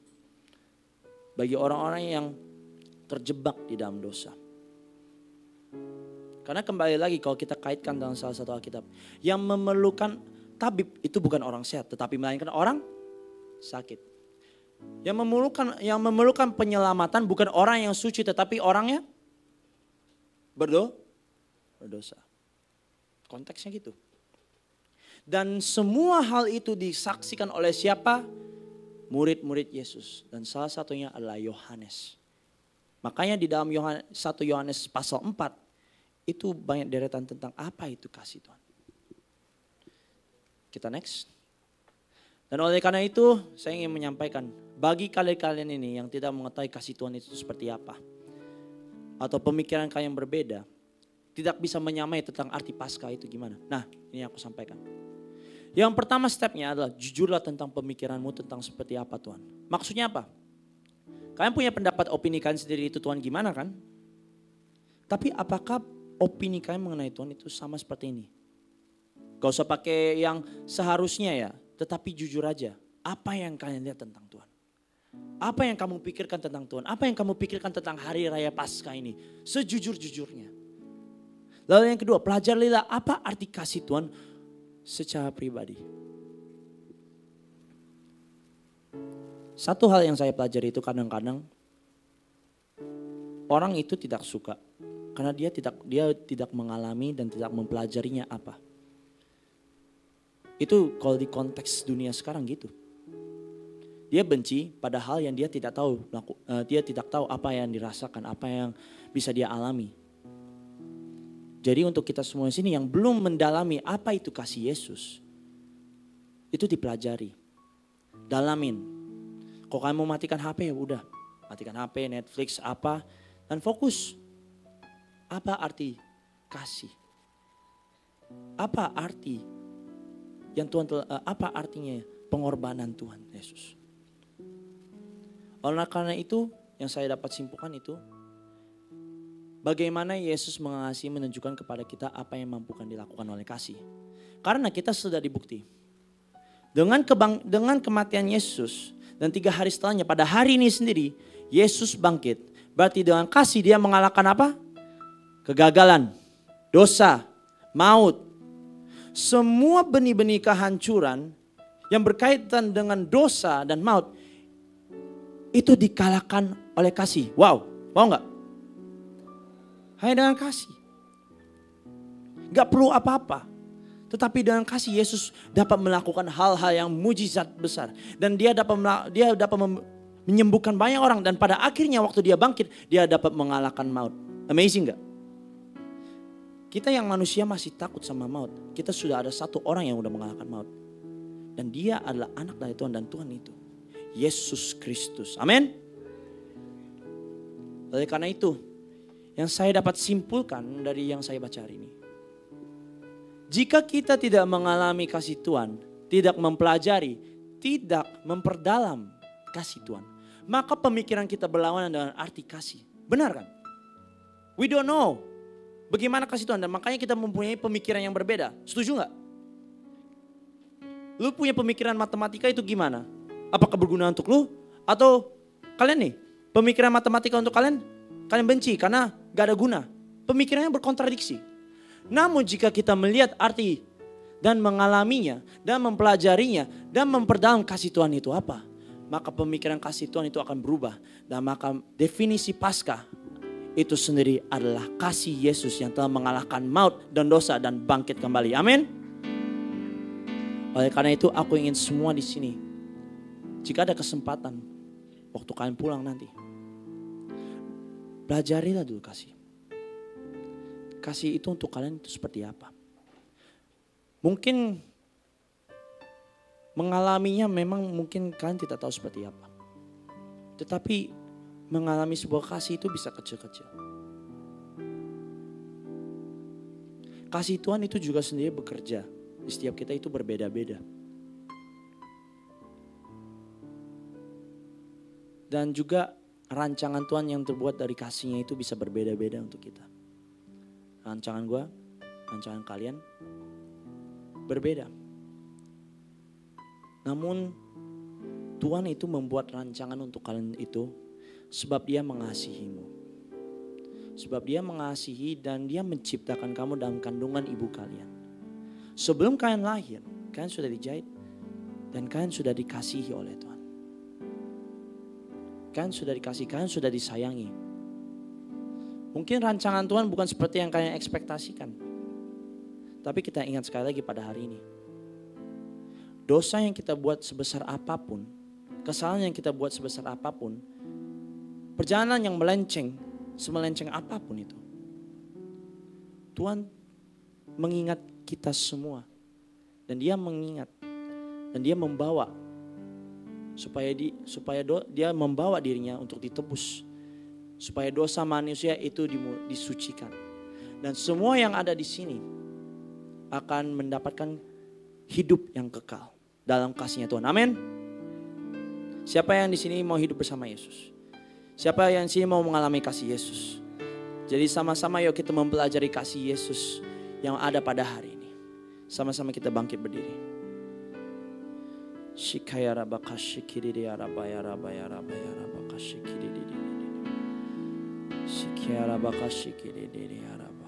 Bagi orang-orang yang terjebak di dalam dosa. Karena kembali lagi kalau kita kaitkan dalam salah satu Alkitab. Yang memerlukan tabib itu bukan orang sehat, tetapi melainkan orang sakit. Yang memerlukan penyelamatan bukan orang yang suci, tetapi orangnya berdosa. Konteksnya gitu. Dan semua hal itu disaksikan oleh siapa? Murid-murid Yesus. Dan salah satunya adalah Yohanes. Makanya di dalam 1 Yohanes pasal 4. Itu banyak deretan tentang apa itu kasih Tuhan. Kita next. Dan oleh karena itu saya ingin menyampaikan. Bagi kalian ini yang tidak mengetahui kasih Tuhan itu seperti apa. Atau pemikiran kalian berbeda. Tidak bisa menyamai tentang arti Paskah itu gimana. Nah ini aku sampaikan. Yang pertama stepnya adalah jujurlah tentang pemikiranmu tentang seperti apa Tuhan. Maksudnya apa? Kalian punya pendapat opini kalian sendiri itu Tuhan gimana kan? Tapi apakah opini kalian mengenai Tuhan itu sama seperti ini? Gak usah pakai yang seharusnya ya. Tetapi jujur aja. Apa yang kalian lihat tentang Tuhan? Apa yang kamu pikirkan tentang Tuhan? Apa yang kamu pikirkan tentang hari raya Paskah ini? Sejujur-jujurnya. Lalu yang kedua, pelajarilah apa arti kasih Tuhan secara pribadi. Satu hal yang saya pelajari itu kadang-kadang orang itu tidak suka. Karena dia tidak mengalami dan tidak mempelajarinya apa. Itu kalau di konteks dunia sekarang gitu. Dia benci padahal yang dia tidak tahu. Dia tidak tahu apa yang dirasakan, apa yang bisa dia alami. Jadi untuk kita semua di sini yang belum mendalami apa itu kasih Yesus. Itu dipelajari. Dalamin. Kalau kamu mau matikan HP ya udah. Matikan HP, Netflix, apa. Dan fokus. Apa arti kasih? Apa arti yang Tuhan apa artinya pengorbanan Tuhan Yesus? Oleh karena itu yang saya dapat simpulkan itu bagaimana Yesus mengasihi menunjukkan kepada kita apa yang mampukan dilakukan oleh kasih. Karena kita sudah dibukti dengan kematian Yesus dan 3 hari setelahnya pada hari ini sendiri Yesus bangkit. Berarti dengan kasih dia mengalahkan apa? Kegagalan, dosa, maut. Semua benih-benih kehancuran yang berkaitan dengan dosa dan maut itu dikalahkan oleh kasih. Wow, mau gak? Hanya dengan kasih. Gak perlu apa-apa. Tetapi dengan kasih Yesus dapat melakukan hal-hal yang mujizat besar. Dan dia dapat menyembuhkan banyak orang. Dan pada akhirnya waktu dia bangkit, dia dapat mengalahkan maut. Amazing gak? Kita yang manusia masih takut sama maut. Kita sudah ada satu orang yang udah mengalahkan maut. Dan dia adalah anak dari Tuhan dan Tuhan itu Yesus Kristus. Amin. Oleh karena itu, yang saya dapat simpulkan dari yang saya baca hari ini. Jika kita tidak mengalami kasih Tuhan, tidak mempelajari, tidak memperdalam kasih Tuhan, maka pemikiran kita berlawanan dengan arti kasih. Benar kan? We don't know bagaimana kasih Tuhan, dan makanya kita mempunyai pemikiran yang berbeda. Setuju gak? Lu punya pemikiran matematika itu gimana? Apakah berguna untuk lu? Atau kalian nih, pemikiran matematika untuk kalian benci karena gak ada guna. Pemikirannya berkontradiksi. Namun jika kita melihat arti dan mengalaminya dan mempelajarinya dan memperdalam kasih Tuhan itu apa, maka pemikiran kasih Tuhan itu akan berubah. Dan maka definisi Paskah itu sendiri adalah kasih Yesus yang telah mengalahkan maut dan dosa dan bangkit kembali. Amin. Oleh karena itu aku ingin semua di sini, jika ada kesempatan waktu kalian pulang nanti, pelajarilah dulu kasih. Kasih itu untuk kalian itu seperti apa? Mungkin mengalaminya memang mungkin kalian tidak tahu seperti apa. Tetapi mengalami sebuah kasih itu bisa kecil-kecil. Kasih Tuhan itu juga sendiri bekerja. Di setiap kita itu berbeda-beda. Dan juga rancangan Tuhan yang terbuat dari kasihnya itu bisa berbeda-beda untuk kita. Rancangan gue, rancangan kalian berbeda. Namun Tuhan itu membuat rancangan untuk kalian itu sebab dia mengasihimu. Sebab dia mengasihi dan dia menciptakan kamu dalam kandungan ibu kalian. Sebelum kalian lahir, kalian sudah dijahit dan kalian sudah dikasihi oleh Tuhan. Kalian sudah dikasihi, kalian sudah disayangi. Mungkin rancangan Tuhan bukan seperti yang kalian ekspektasikan. Tapi kita ingat sekali lagi pada hari ini. Dosa yang kita buat sebesar apapun, kesalahan yang kita buat sebesar apapun, perjalanan yang melenceng, semelenceng apapun itu, Tuhan mengingat kita semua. Dan dia mengingat. Dan dia membawa. Supaya dia membawa dirinya untuk ditebus. Supaya dosa manusia itu disucikan. Dan semua yang ada di sini akan mendapatkan hidup yang kekal dalam kasih-Nya Tuhan. Amin. Siapa yang di sini mau hidup bersama Yesus? Siapa yang di sini mau mengalami kasih Yesus? Jadi sama-sama yuk kita mempelajari kasih Yesus yang ada pada hari ini. Sama-sama kita bangkit berdiri. Shikaya rabaka shikiri arabaya rabaya rabaya rabaka shikiri. Shikaya rabaka shikiri araba.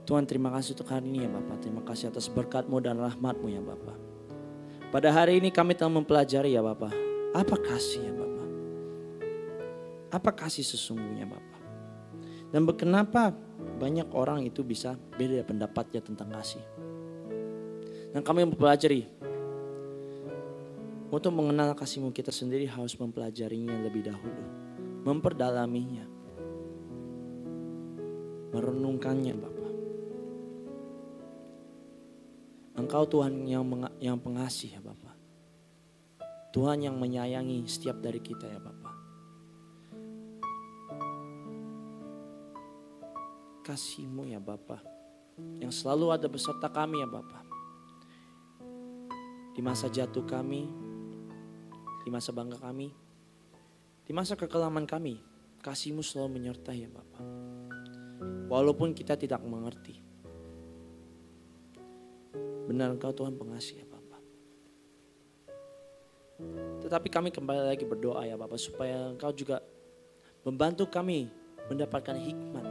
Tuhan, terima kasih untuk hari ini ya Bapak. Terima kasih atas berkat-Mu dan rahmat-Mu ya Bapak. Pada hari ini kami telah mempelajari ya Bapak. Apa kasih ya Bapak? Apa kasih sesungguhnya Bapak? Dan kenapa banyak orang itu bisa beda pendapatnya tentang kasih. Dan kami mempelajari. Untuk mengenal kasih-Mu kita sendiri harus mempelajarinya lebih dahulu. Memperdalaminya. Merenungkannya Bapak. Engkau Tuhan yang pengasih ya Bapak. Tuhan yang menyayangi setiap dari kita ya Bapak. Kasih-Mu ya Bapak. Yang selalu ada beserta kami ya Bapak. Di masa jatuh kami. Di masa bangga kami. Di masa kekelaman kami. Kasih-Mu selalu menyertai ya Bapak. Walaupun kita tidak mengerti. Benar Engkau Tuhan pengasih ya Bapak. Tetapi kami kembali lagi berdoa ya Bapak. Supaya Engkau juga membantu kami mendapatkan hikmat.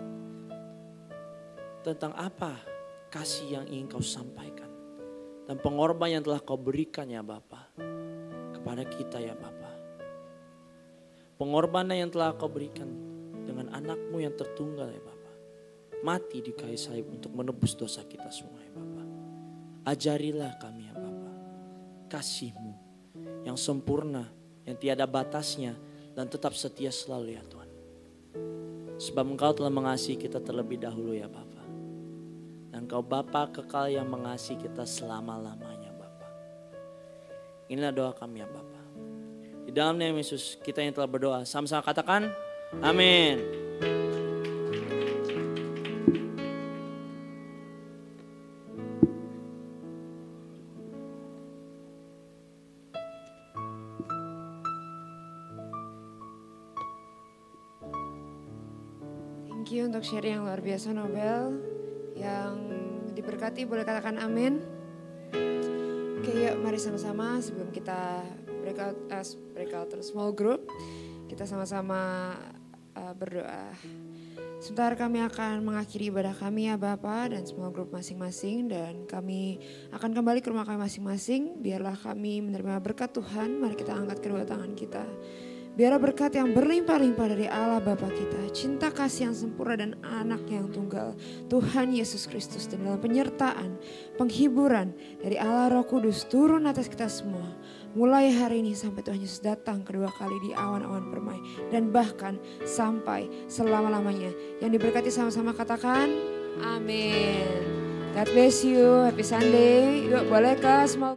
Tentang apa kasih yang ingin Kau sampaikan. Dan pengorbanan yang telah Kau berikan ya Bapak. Kepada kita ya Bapak. Pengorbanan yang telah Kau berikan dengan anak-Mu yang tertunggal ya Bapak. mati di kayu salib untuk menebus dosa kita semua ya Bapa. Ajarilah kami ya Bapa, kasih-Mu yang sempurna, yang tiada batasnya dan tetap setia selalu ya Tuhan. Sebab Engkau telah mengasihi kita terlebih dahulu ya Bapa. Dan Engkau Bapa kekal yang mengasihi kita selama-lamanya Bapa. Inilah doa kami ya Bapa. Di dalam nama Yesus kita yang telah berdoa, sama-sama katakan amin. Thank you untuk sharing yang luar biasa Nobel. Yang diberkati boleh katakan amin. Oke yuk mari sama-sama sebelum kita breakout atau small group. Kita sama-sama berdoa. Sebentar kami akan mengakhiri ibadah kami ya Bapak dan small group masing-masing. Dan kami akan kembali ke rumah kami masing-masing. Biarlah kami menerima berkat Tuhan. Mari kita angkat kedua tangan kita. Biarlah berkat yang berlimpah-limpah dari Allah Bapa kita, cinta kasih yang sempurna dan anak yang tunggal, Tuhan Yesus Kristus, dan dalam penyertaan, penghiburan dari Allah Roh Kudus turun atas kita semua. Mulai hari ini sampai Tuhan Yesus datang kedua kali di awan-awan permai. Dan bahkan sampai selama-lamanya. Yang diberkati sama-sama katakan amin. God bless you, happy Sunday. Yuk boleh ke small